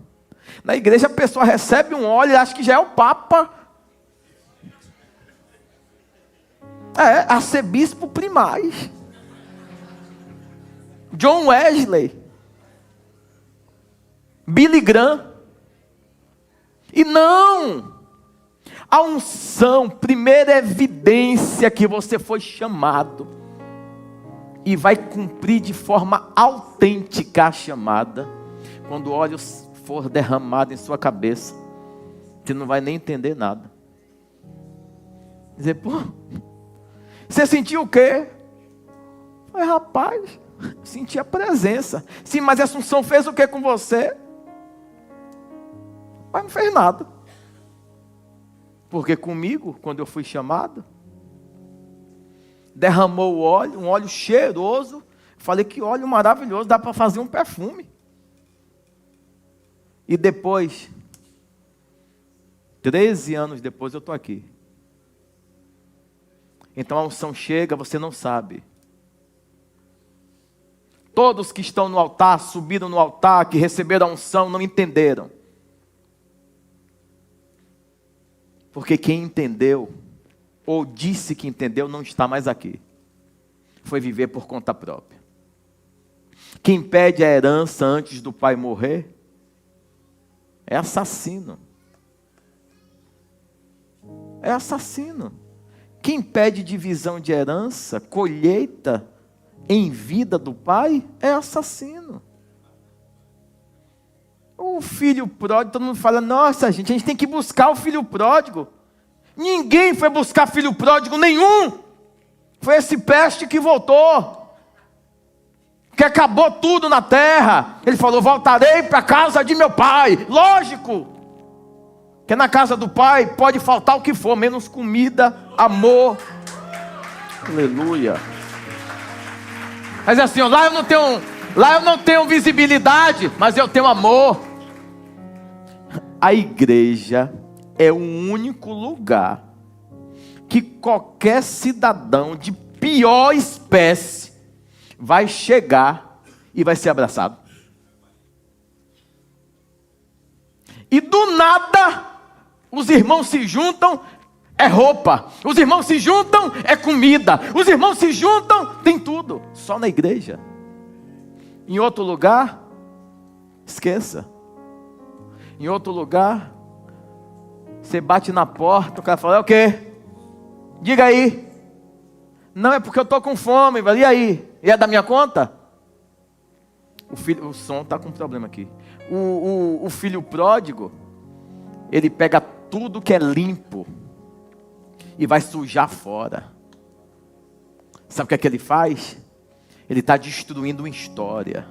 Na igreja a pessoa recebe um óleo e acha que já é o Papa. Arcebispo primaz. John Wesley. Billy Graham. E não! A unção, primeira evidência que você foi chamado e vai cumprir de forma autêntica a chamada, quando o óleo for derramado em sua cabeça, você não vai nem entender nada. Dizer, pô, você sentiu o quê? Falei, rapaz, senti a presença. Sim, mas essa unção fez o que com você? Mas não fez nada. Porque comigo, quando eu fui chamado, derramou o óleo, um óleo cheiroso. Falei, que óleo maravilhoso, dá para fazer um perfume. E depois, 13 anos depois, eu estou aqui. Então a unção chega, você não sabe. Todos que estão no altar, subiram no altar, que receberam a unção, não entenderam. Porque quem entendeu, ou disse que entendeu, não está mais aqui. Foi viver por conta própria. Quem pede a herança antes do pai morrer, é assassino. É assassino. Quem pede divisão de herança, colheita em vida do pai, é assassino. O filho pródigo, todo mundo fala, nossa gente, a gente tem que buscar o filho pródigo. Ninguém foi buscar filho pródigo nenhum. Foi esse peste que voltou. Que acabou tudo na terra. Ele falou, voltarei para a casa de meu pai. Lógico. Que na casa do Pai pode faltar o que for, menos comida, amor. Aleluia. Mas assim, lá eu não tenho visibilidade, mas eu tenho amor. A igreja é o único lugar que qualquer cidadão de pior espécie vai chegar e vai ser abraçado. E do nada, os irmãos se juntam, é roupa. Os irmãos se juntam, é comida. Os irmãos se juntam, tem tudo. Só na igreja. Em outro lugar, esqueça. Em outro lugar, você bate na porta, o cara fala, é o quê? Diga aí. Não, é porque eu estou com fome. E aí? E é da minha conta? O som está com problema aqui. O filho pródigo, ele pega tudo que é limpo e vai sujar fora. Sabe o que ele faz? Ele está destruindo uma história.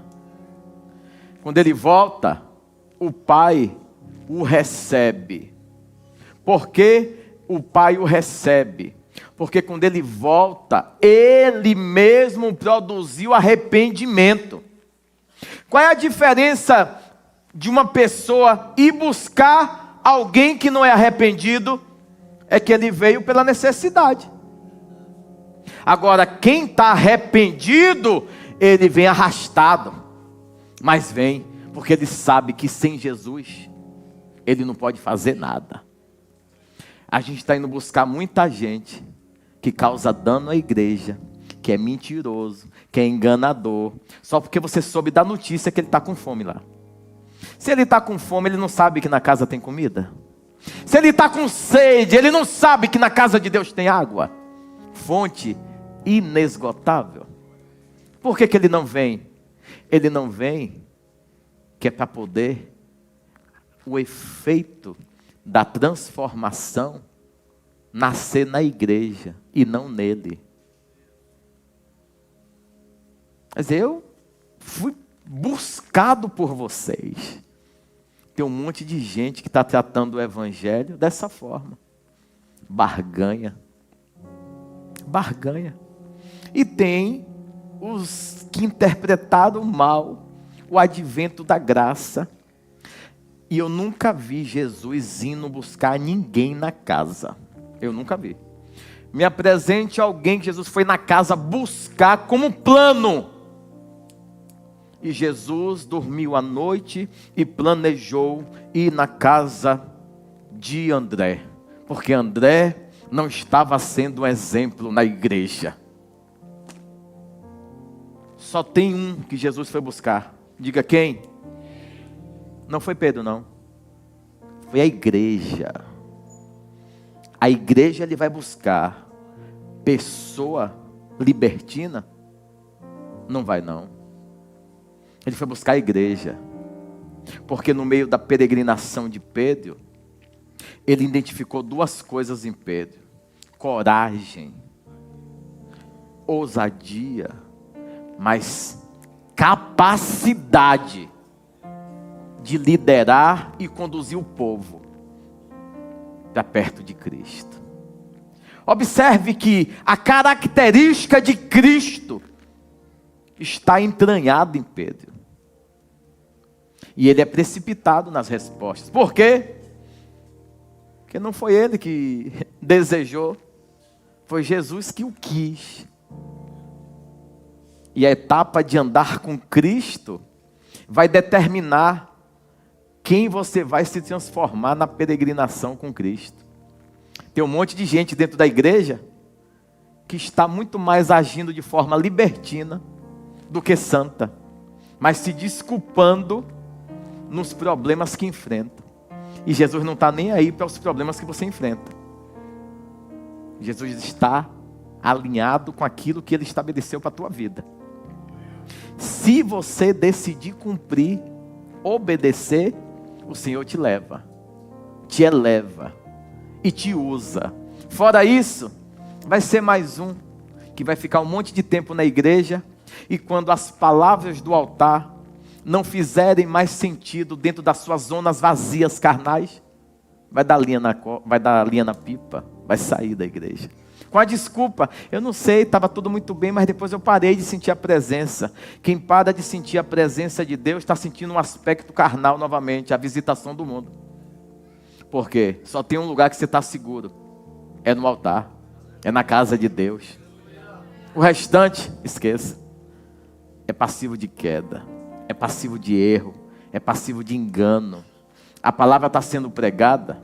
Quando ele volta, o pai o recebe. Por que o pai o recebe? Porque quando ele volta, ele mesmo produziu arrependimento. Qual é a diferença de uma pessoa ir buscar alguém que não é arrependido? É que ele veio pela necessidade. Agora, quem está arrependido, ele vem arrastado. Mas vem, porque ele sabe que sem Jesus, ele não pode fazer nada. A gente está indo buscar muita gente que causa dano à igreja, que é mentiroso, que é enganador, só porque você soube da notícia que ele está com fome lá. Se ele está com fome, ele não sabe que na casa tem comida. Se ele está com sede, ele não sabe que na casa de Deus tem água. Fonte inesgotável. Por que ele não vem? Ele não vem, que é para poder o efeito da transformação nascer na igreja e não nele. Mas eu fui buscado por vocês. Tem um monte de gente que está tratando o evangelho dessa forma. Barganha. Barganha. E tem os que interpretaram mal o advento da graça. E eu nunca vi Jesus indo buscar ninguém na casa. Eu nunca vi. Me apresente alguém que Jesus foi na casa buscar como plano. E Jesus dormiu à noite e planejou ir na casa de André. Porque André não estava sendo um exemplo na igreja. Só tem um que Jesus foi buscar. Diga quem? Não foi Pedro, não. Foi a igreja. A igreja ele vai buscar. Pessoa libertina? Não vai, não. Ele foi buscar a igreja. Porque no meio da peregrinação de Pedro, ele identificou duas coisas em Pedro: coragem, ousadia, mas capacidade de liderar e conduzir o povo para perto de Cristo. Observe que a característica de Cristo está entranhada em Pedro. E ele é precipitado nas respostas. Por quê? Porque não foi ele que desejou, foi Jesus que o quis. E a etapa de andar com Cristo vai determinar quem você vai se transformar na peregrinação com Cristo. Tem um monte de gente dentro da igreja que está muito mais agindo de forma libertina do que santa, mas se desculpando nos problemas que enfrenta. E Jesus não está nem aí para os problemas que você enfrenta. Jesus está alinhado com aquilo que Ele estabeleceu para a tua vida. Se você decidir cumprir, obedecer, o Senhor te leva, te eleva e te usa. Fora isso, vai ser mais um que vai ficar um monte de tempo na igreja, e quando as palavras do altar não fizerem mais sentido dentro das suas zonas vazias carnais, vai dar linha na pipa, vai sair da igreja. Com a desculpa, eu não sei, estava tudo muito bem, mas depois eu parei de sentir a presença. Quem para de sentir a presença de Deus está sentindo um aspecto carnal novamente, a visitação do mundo. Por quê? Só tem um lugar que você está seguro, é no altar, é na casa de Deus. O restante, esqueça, é passivo de queda, é passivo de erro, é passivo de engano. A palavra está sendo pregada,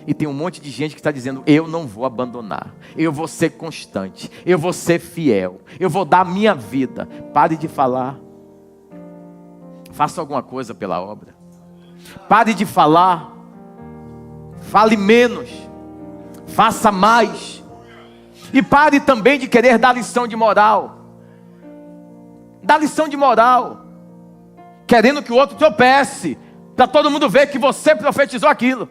e tem um monte de gente que está dizendo, eu não vou abandonar, eu vou ser constante, eu vou ser fiel, eu vou dar a minha vida. Pare de falar, faça alguma coisa pela obra. Pare de falar, fale menos, faça mais. E pare também de querer dar lição de moral. Dá lição de moral, querendo que o outro tropece, para todo mundo ver que você profetizou aquilo.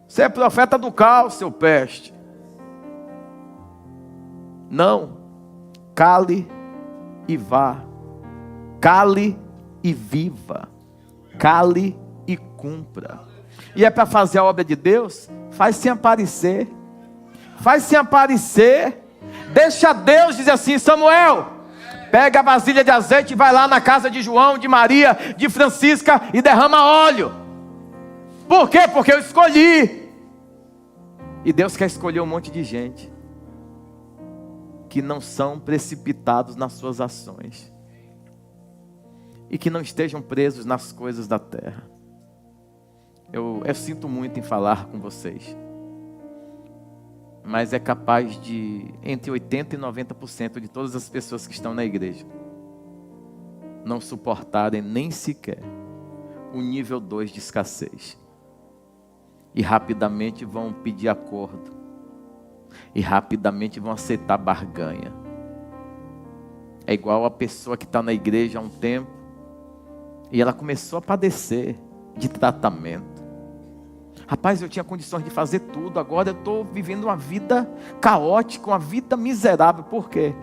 Você é profeta do caos, seu peste. Não. Cale e vá. Cale e viva. Cale e cumpra. E é para fazer a obra de Deus? Faz sem aparecer. Faz sem aparecer. Deixa Deus dizer assim, Samuel, pega a vasilha de azeite e vai lá na casa de João, de Maria, de Francisca e derrama óleo. Por quê? Porque eu escolhi. E Deus quer escolher um monte de gente que não são precipitados nas suas ações e que não estejam presos nas coisas da terra. Eu sinto muito em falar com vocês, mas é capaz de, entre 80% e 90% de todas as pessoas que estão na igreja não suportarem nem sequer o nível 2 de escassez. E rapidamente vão pedir acordo. E rapidamente vão aceitar barganha. É igual a pessoa que está na igreja há um tempo e ela começou a padecer de tratamento. Rapaz, eu tinha condições de fazer tudo, agora eu estou vivendo uma vida caótica, uma vida miserável. Por quê?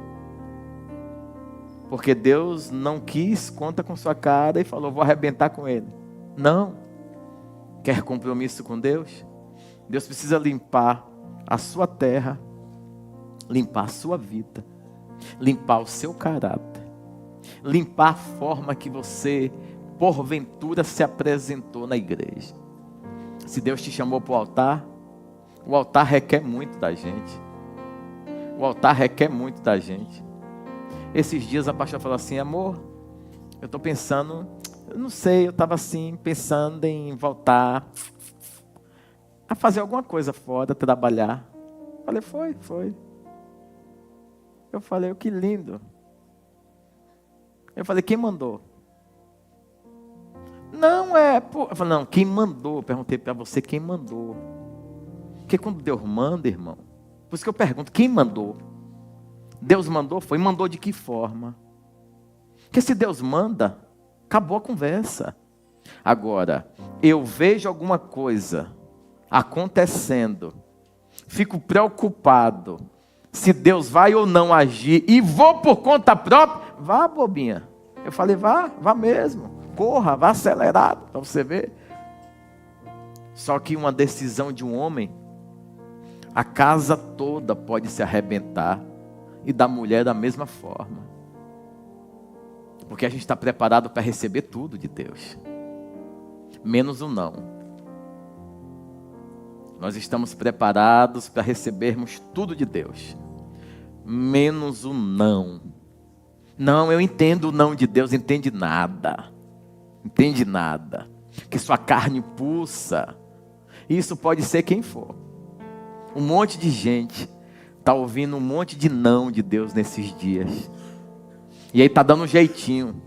Porque Deus não quis conta com sua cara e falou, vou arrebentar com ele. Não. Quer compromisso com Deus? Deus precisa limpar a sua terra, limpar a sua vida, limpar o seu caráter, limpar a forma que você, porventura, se apresentou na igreja. Se Deus te chamou para o altar requer muito da gente. O altar requer muito da gente. Esses dias a pastora falou assim, amor, eu estou pensando, eu não sei, eu estava assim, pensando em voltar a fazer alguma coisa fora, trabalhar. Eu falei, foi. Eu falei, que lindo. Eu falei, quem mandou? Não é, pô. Eu falei, não, quem mandou? Eu perguntei para você, quem mandou? Porque quando Deus manda, irmão, por isso que eu pergunto, quem mandou? Deus mandou, foi, mandou de que forma? Porque se Deus manda, acabou a conversa. Agora, eu vejo alguma coisa acontecendo, fico preocupado se Deus vai ou não agir, e vou por conta própria. Vá, bobinha. Eu falei, vá mesmo. Corra, vá acelerado, para você ver. Só que uma decisão de um homem, a casa toda pode se arrebentar, e da mulher da mesma forma. Porque a gente está preparado para receber tudo de Deus, menos o não. Nós estamos preparados para recebermos tudo de Deus, menos o não. Não, eu entendo o não de Deus, entende nada. Que sua carne pulsa. Isso pode ser quem for. Um monte de gente está ouvindo um monte de não de Deus nesses dias. E aí está dando um jeitinho.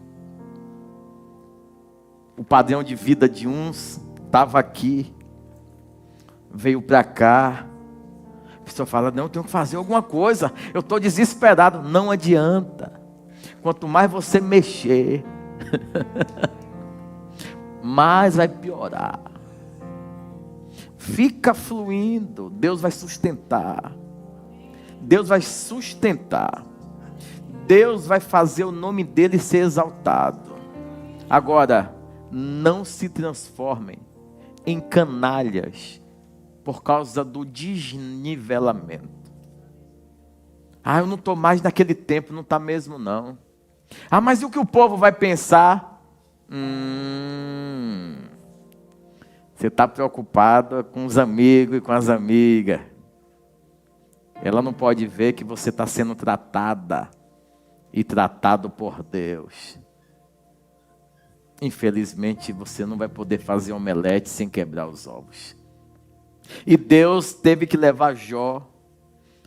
O padrão de vida de uns estava aqui, veio para cá. A pessoa fala, não, eu tenho que fazer alguma coisa, eu estou desesperado. Não adianta. Quanto mais você mexer, mais vai piorar. Fica fluindo, Deus vai sustentar. Deus vai sustentar. Deus vai fazer o nome dele ser exaltado. Agora, não se transformem em canalhas por causa do desnivelamento. Eu não estou mais naquele tempo, não está mesmo não. Mas e o que o povo vai pensar? Você está preocupado com os amigos e com as amigas. Ela não pode ver que você está sendo tratada e tratado por Deus. Infelizmente, você não vai poder fazer omelete sem quebrar os ovos. E Deus teve que levar Jó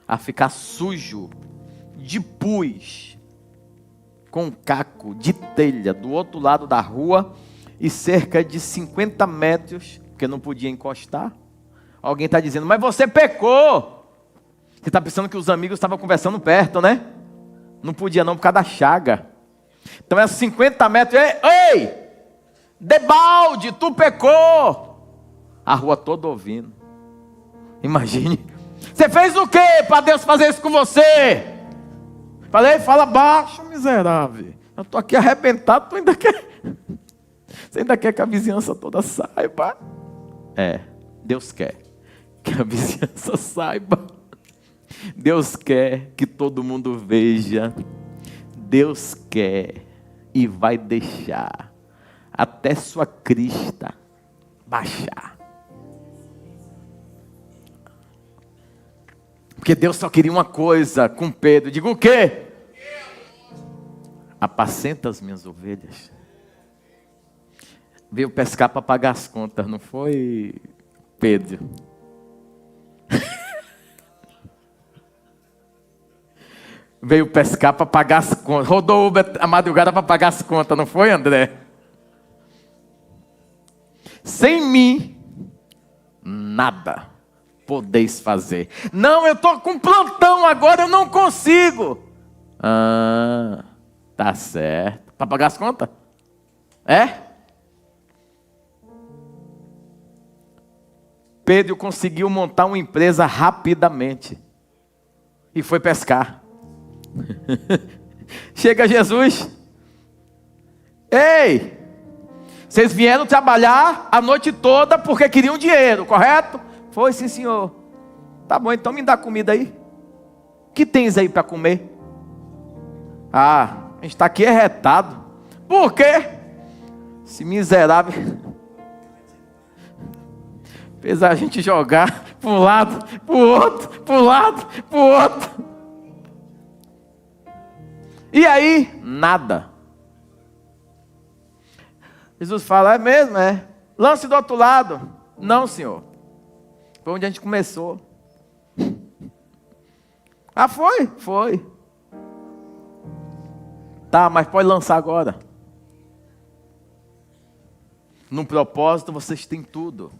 a ficar sujo de pus, com um caco de telha do outro lado da rua e cerca de 50 metros, porque não podia encostar. Alguém está dizendo, mas você pecou. Você está pensando que os amigos estavam conversando perto, né? Não podia não, por causa da chaga. Então é 50 metros. Ei! Debalde, tu pecou. A rua toda ouvindo. Imagine. Você fez o quê para Deus fazer isso com você? Falei, fala baixo, miserável. Eu estou aqui arrebentado, tu ainda quer... Você ainda quer que a vizinhança toda saiba? Deus quer que a vizinhança saiba. Deus quer que todo mundo veja. Deus quer e vai deixar até sua crista baixar. Porque Deus só queria uma coisa com Pedro. Diga o quê? Apacenta as minhas ovelhas. Veio pescar para pagar as contas, não foi, Pedro? Veio pescar para pagar as contas. Rodou a madrugada para pagar as contas, não foi, André? Sem mim, nada podeis fazer. Não, eu estou com plantão agora, eu não consigo. Tá certo. Para pagar as contas? Pedro conseguiu montar uma empresa rapidamente. E foi pescar. Chega Jesus. Ei! Vocês vieram trabalhar a noite toda porque queriam dinheiro, correto? Foi, sim, senhor. Tá bom, então me dá comida aí. O que tens aí para comer? A gente está aqui retado. Por quê? Esse miserável fez a gente jogar para um lado, para o outro, para um lado, para o outro. E aí, nada. Jesus fala, é mesmo, lance do outro lado. Não, senhor. Foi onde a gente começou. Foi? Foi. Tá, mas pode lançar agora. No propósito vocês têm tudo.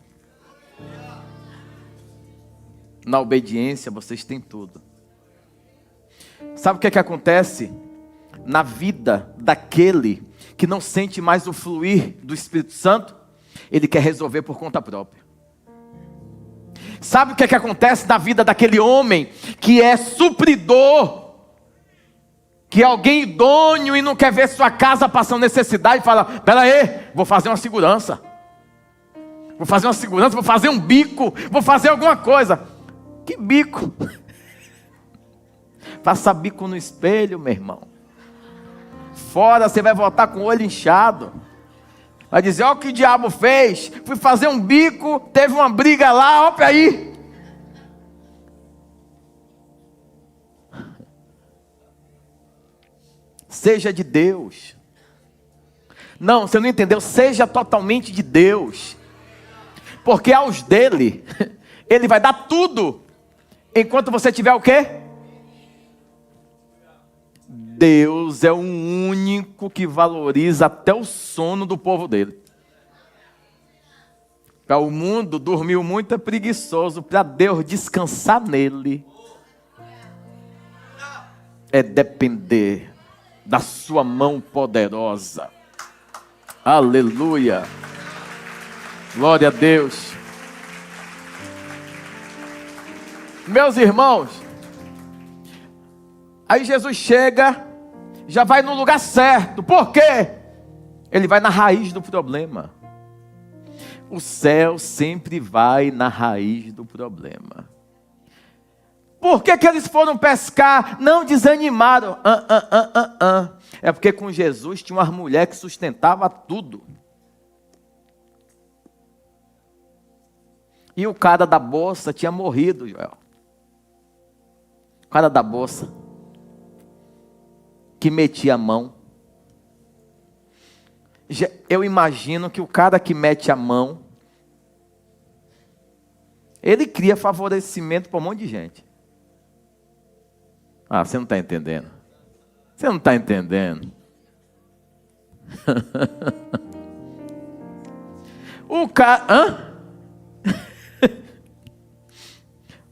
Na obediência vocês têm tudo. Sabe o que é que acontece na vida daquele que não sente mais o fluir do Espírito Santo? Ele quer resolver por conta própria. Sabe o que é que acontece na vida daquele homem que é supridor, que é alguém idôneo e não quer ver sua casa passando necessidade e fala, pera aí, vou fazer uma segurança. Vou fazer uma segurança, vou fazer um bico, vou fazer alguma coisa. Que bico? Faça bico no espelho, meu irmão. Fora você vai voltar com o olho inchado. Vai dizer, olha o que o diabo fez. Fui fazer um bico, teve uma briga lá, olha aí. Seja de Deus. Não, você não entendeu. Seja totalmente de Deus. Porque aos dele, ele vai dar tudo. Enquanto você tiver o quê? Deus é o único que valoriza até o sono do povo dele. Para o mundo dormiu muito é preguiçoso. Para Deus descansar nele é depender da sua mão poderosa. Aleluia. Glória a Deus. Meus irmãos, aí Jesus chega, já vai no lugar certo. Por quê? Ele vai na raiz do problema. O céu sempre vai na raiz do problema. Por que eles foram pescar? Não desanimaram. É porque com Jesus tinha uma mulher que sustentava tudo. E o cara da bolsa tinha morrido, Joel. O cara da bolsa, que metia a mão. Eu imagino que o cara que mete a mão, ele cria favorecimento para um monte de gente. Ah, você não está entendendo. Você não está entendendo. O cara...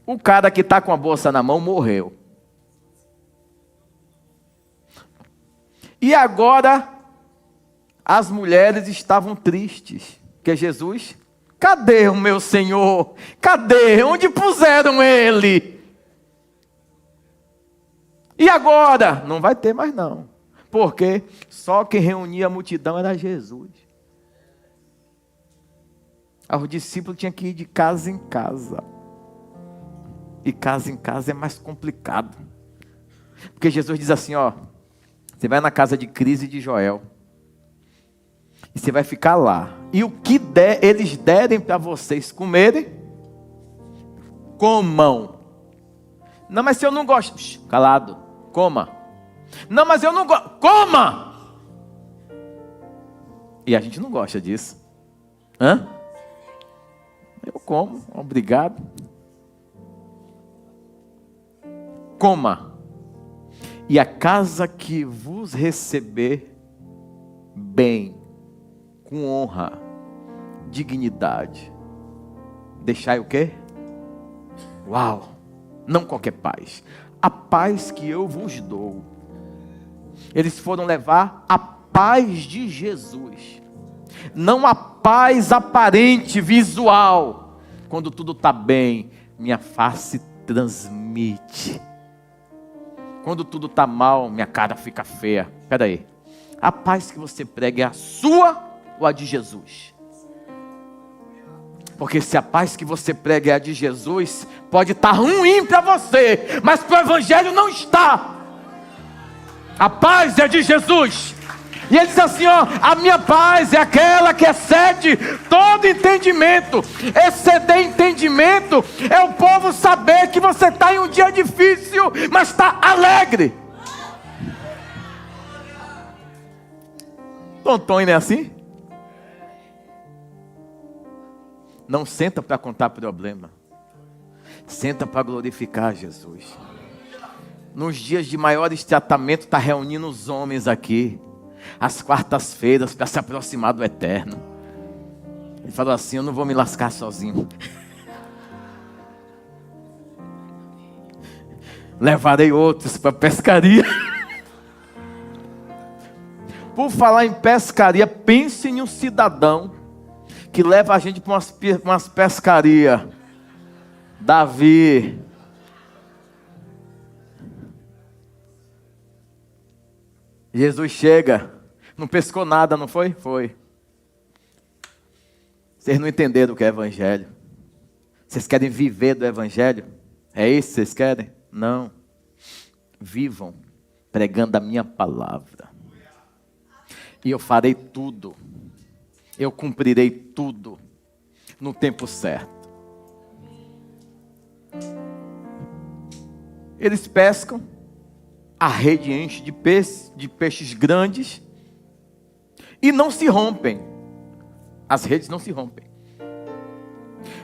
O cara que está com a bolsa na mão morreu. E agora as mulheres estavam tristes. Porque Jesus, cadê o meu Senhor? Cadê? Onde puseram ele? E agora? Não vai ter mais não. Porque só quem reunia a multidão era Jesus. Os discípulos tinham que ir de casa em casa. E casa em casa é mais complicado. Porque Jesus diz assim, ó, você vai na casa de Cris e de Joel. E você vai ficar lá. E o que eles derem para vocês comerem, comam. Não, mas se eu não gosto, calado, coma. Não, mas eu não gosto, coma. E a gente não gosta disso. Hã? Eu como, obrigado. Coma. E a casa que vos receber bem, com honra, dignidade, deixai o quê? Uau! Não qualquer paz. A paz que eu vos dou. Eles foram levar a paz de Jesus. Não a paz aparente, visual. Quando tudo está bem, minha face transmite. Quando tudo está mal, minha cara fica feia. Espera aí. A paz que você prega é a sua ou a de Jesus? Porque se a paz que você prega é a de Jesus, pode estar ruim para você, mas para o Evangelho não está. A paz é de Jesus. E ele diz assim, ó, a minha paz é aquela que excede todo entendimento. Exceder entendimento é o povo saber que você está em um dia difícil, mas está alegre. Tonton, não é assim? Não senta para contar problema. Senta para glorificar Jesus. Nos dias de maiores tratamentos, está reunindo os homens aqui. Às quartas-feiras, para se aproximar do eterno. Ele falou assim, eu não vou me lascar sozinho. Levarei outros para pescaria. Por falar em pescaria, pense em um cidadão que leva a gente para umas pescarias. Davi. Jesus chega, não pescou nada, não foi? Foi. Vocês não entenderam o que é evangelho. Vocês querem viver do evangelho? É isso que vocês querem? Não. Vivam pregando a minha palavra. E eu farei tudo. Eu cumprirei tudo no tempo certo. Eles pescam, a rede enche de peixes grandes e não se rompem. As redes não se rompem.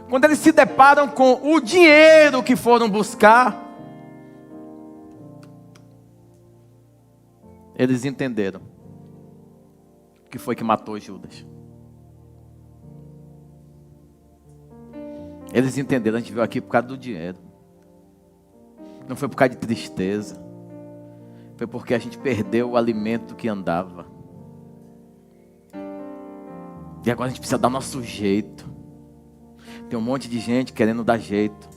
Quando eles se deparam com o dinheiro que foram buscar, eles entenderam o que foi que matou Judas. Eles entenderam, a gente veio aqui por causa do dinheiro. Não foi por causa de tristeza. Foi porque a gente perdeu o alimento que andava. E agora a gente precisa dar nosso jeito. Tem um monte de gente querendo dar jeito.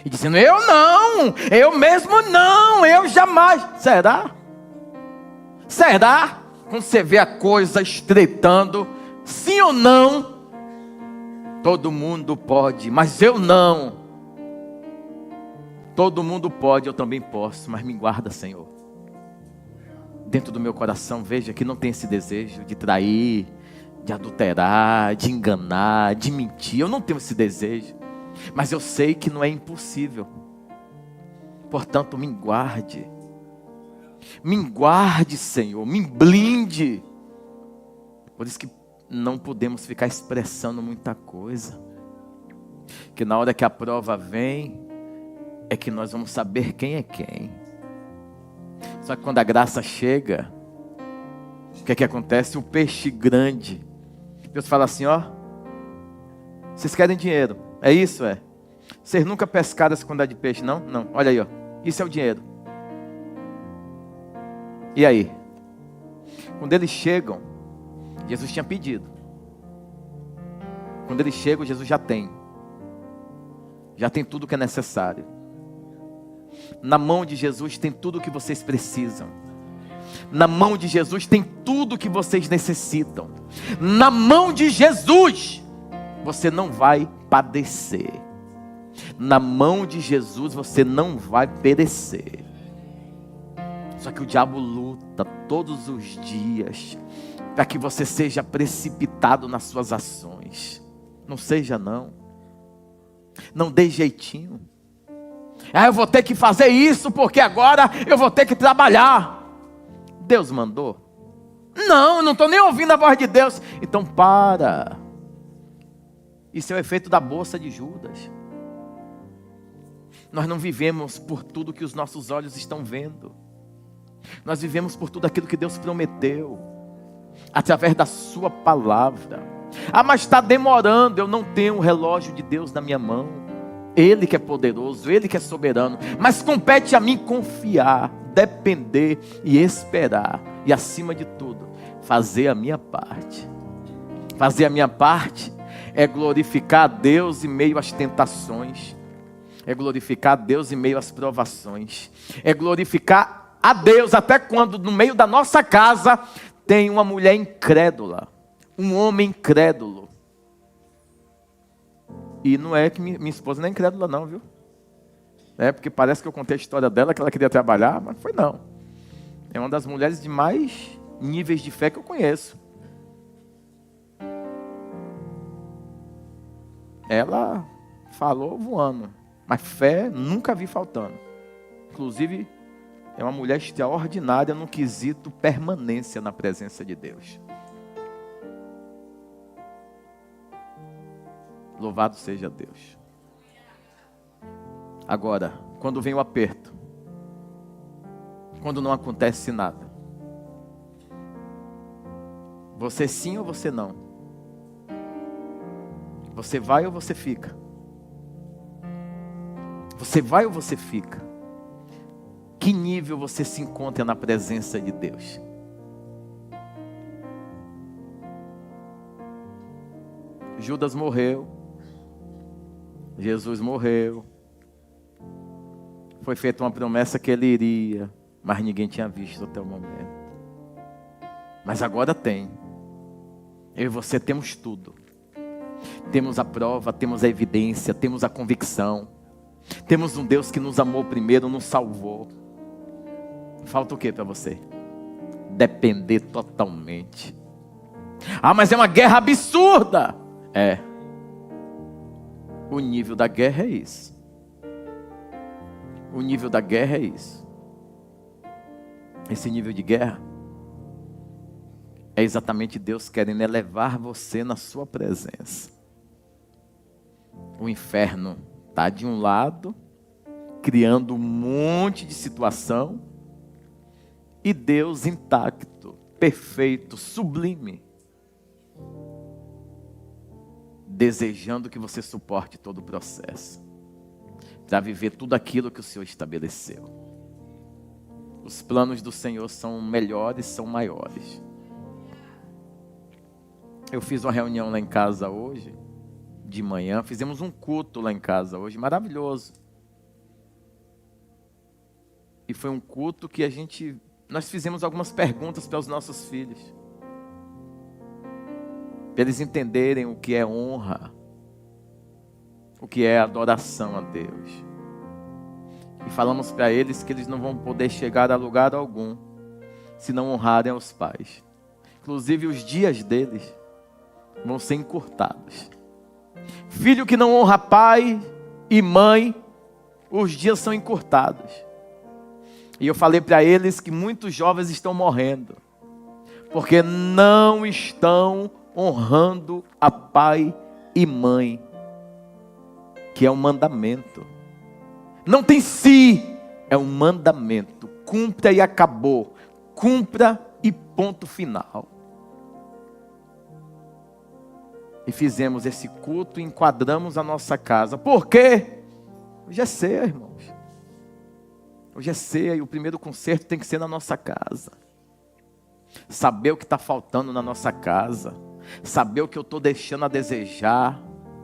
E dizendo, eu não, eu mesmo não, eu jamais. Será? Será? Quando você vê a coisa estreitando, sim ou não? Todo mundo pode, mas eu não. Todo mundo pode, eu também posso, mas me guarda, Senhor. Dentro do meu coração, veja que não tem esse desejo de trair, de adulterar, de enganar, de mentir. Eu não tenho esse desejo, mas eu sei que não é impossível. Portanto, me guarde. Me guarde, Senhor, me blinde. Por isso que não podemos ficar expressando muita coisa. Que na hora que a prova vem, é que nós vamos saber quem é quem. Só que quando a graça chega, o que é que acontece? O peixe grande. Deus fala assim, ó. Vocês querem dinheiro? É isso, é? Vocês nunca pescaram essa quantidade de peixe, não? Não, olha aí, ó. Isso é o dinheiro. E aí? Quando eles chegam, Jesus tinha pedido. Quando eles chegam, Jesus já tem. Já tem tudo o que é necessário. Na mão de Jesus tem tudo o que vocês precisam. Na mão de Jesus tem tudo o que vocês necessitam. Na mão de Jesus, você não vai padecer. Na mão de Jesus, você não vai perecer. Só que o diabo luta todos os dias para que você seja precipitado nas suas ações. Não seja não. Não dê jeitinho. Eu vou ter que fazer isso porque agora eu vou ter que trabalhar. Deus mandou? Não, eu não estou nem ouvindo a voz de Deus. Então para. Isso é o efeito da bolsa de Judas. Nós não vivemos por tudo que os nossos olhos estão vendo. Nós vivemos por tudo aquilo que Deus prometeu, através da sua palavra. Mas está demorando, eu não tenho o relógio de Deus na minha mão. Ele que é poderoso, Ele que é soberano. Mas compete a mim confiar, depender e esperar. E acima de tudo, fazer a minha parte. Fazer a minha parte é glorificar a Deus em meio às tentações. É glorificar a Deus em meio às provações. É glorificar a Deus até quando no meio da nossa casa tem uma mulher incrédula. Um homem incrédulo. E não é que minha esposa não é incrédula não, viu? É porque parece que eu contei a história dela, que ela queria trabalhar, mas foi não. É uma das mulheres de mais níveis de fé que eu conheço. Ela falou voando, mas fé nunca vi faltando. Inclusive, é uma mulher extraordinária no quesito permanência na presença de Deus. Louvado seja Deus. Agora, quando vem o aperto, quando não acontece nada, você sim ou você não? Você vai ou você fica? Você vai ou você fica? Que nível você se encontra na presença de Deus? Judas morreu. Jesus morreu. Foi feita uma promessa que ele iria, mas ninguém tinha visto até o momento. Mas agora tem. Eu e você temos tudo. Temos a prova, temos a evidência, temos a convicção. Temos um Deus que nos amou primeiro, nos salvou. Falta o que para você? Depender totalmente. Mas é uma guerra absurda. É. O nível da guerra é isso. O nível da guerra é isso. Esse nível de guerra é exatamente Deus querendo elevar você na sua presença. O inferno está de um lado, criando um monte de situação, e Deus intacto, perfeito, sublime, desejando que você suporte todo o processo, para viver tudo aquilo que o Senhor estabeleceu. Os planos do Senhor são melhores, são maiores. Eu fiz uma reunião lá em casa hoje, de manhã, fizemos um culto lá em casa hoje, maravilhoso. E foi um culto que nós fizemos algumas perguntas para os nossos filhos. Para eles entenderem o que é honra, o que é adoração a Deus. E falamos para eles que eles não vão poder chegar a lugar algum se não honrarem aos pais. Inclusive os dias deles vão ser encurtados. Filho que não honra pai e mãe, os dias são encurtados. E eu falei para eles que muitos jovens estão morrendo, porque não estão honrando a pai e mãe, que é um mandamento. Não tem si, é um mandamento. Cumpra e acabou. Cumpra e ponto final. E fizemos esse culto e enquadramos a nossa casa. Por quê? Hoje é ceia, irmãos. Hoje é ceia e o primeiro concerto tem que ser na nossa casa. Saber o que está faltando na nossa casa. Saber o que eu estou deixando a desejar.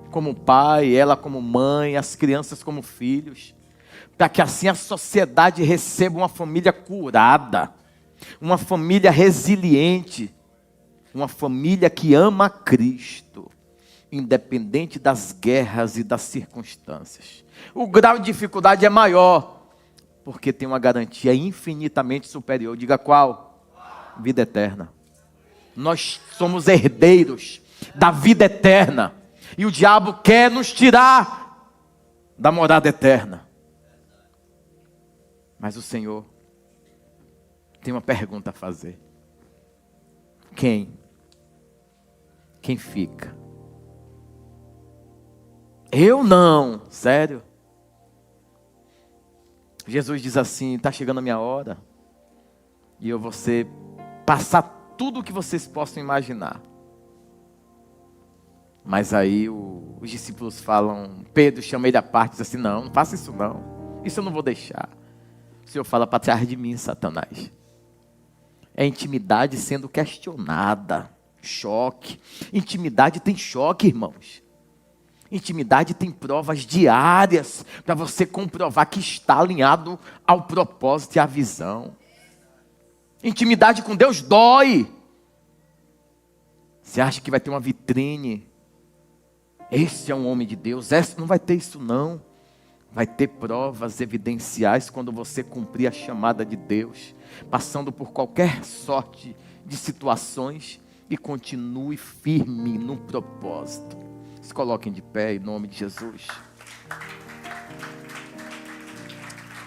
Como pai, ela como mãe, as crianças como filhos. Para que assim a sociedade receba uma família curada. Uma família resiliente. Uma família que ama a Cristo, independente das guerras e das circunstâncias. O grau de dificuldade é maior, porque tem uma garantia infinitamente superior. Diga qual? Vida eterna. Nós somos herdeiros da vida eterna. E o diabo quer nos tirar da morada eterna. Mas o Senhor tem uma pergunta a fazer. Quem fica? Eu não. Sério? Jesus diz assim: está chegando a minha hora. E eu vou passar tudo o que vocês possam imaginar. Mas aí os discípulos falam, Pedro chama ele à parte e diz assim: não faça isso não. Isso eu não vou deixar. O Senhor fala: para trás de mim, Satanás. É intimidade sendo questionada. Choque. Intimidade tem choque, irmãos. Intimidade tem provas diárias para você comprovar que está alinhado ao propósito e à visão. Intimidade com Deus dói. Você acha que vai ter uma vitrine? Esse é um homem de Deus. Esse não vai ter isso não. Vai ter provas evidenciais quando você cumprir a chamada de Deus, passando por qualquer sorte de situações, e continue firme no propósito. Se coloquem de pé em nome de Jesus.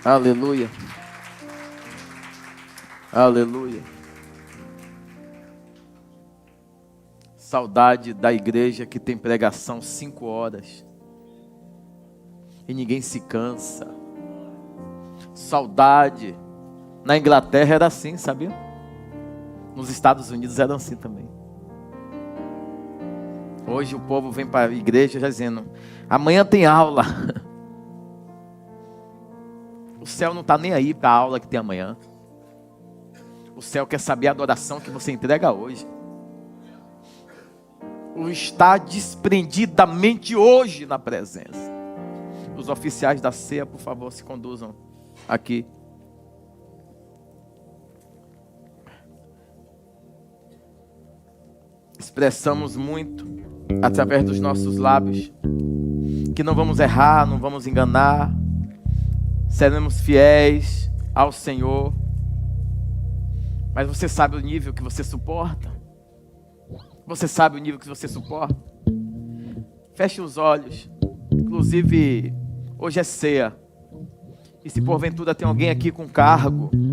Aleluia. Aleluia. Saudade da igreja que tem pregação 5 horas. E ninguém se cansa. Saudade. Na Inglaterra era assim, sabia? Nos Estados Unidos era assim também. Hoje o povo vem para a igreja já dizendo: amanhã tem aula. O céu não está nem aí para a aula que tem amanhã. O céu quer saber a adoração que você entrega hoje. O estar desprendidamente hoje na presença. Os oficiais da ceia, por favor, se conduzam aqui. Expressamos muito através dos nossos lábios que não vamos errar, não vamos enganar, seremos fiéis ao Senhor. Mas você sabe o nível que você suporta? Você sabe o nível que você suporta? Feche os olhos. Inclusive, hoje é ceia. E se porventura tem alguém aqui com cargo,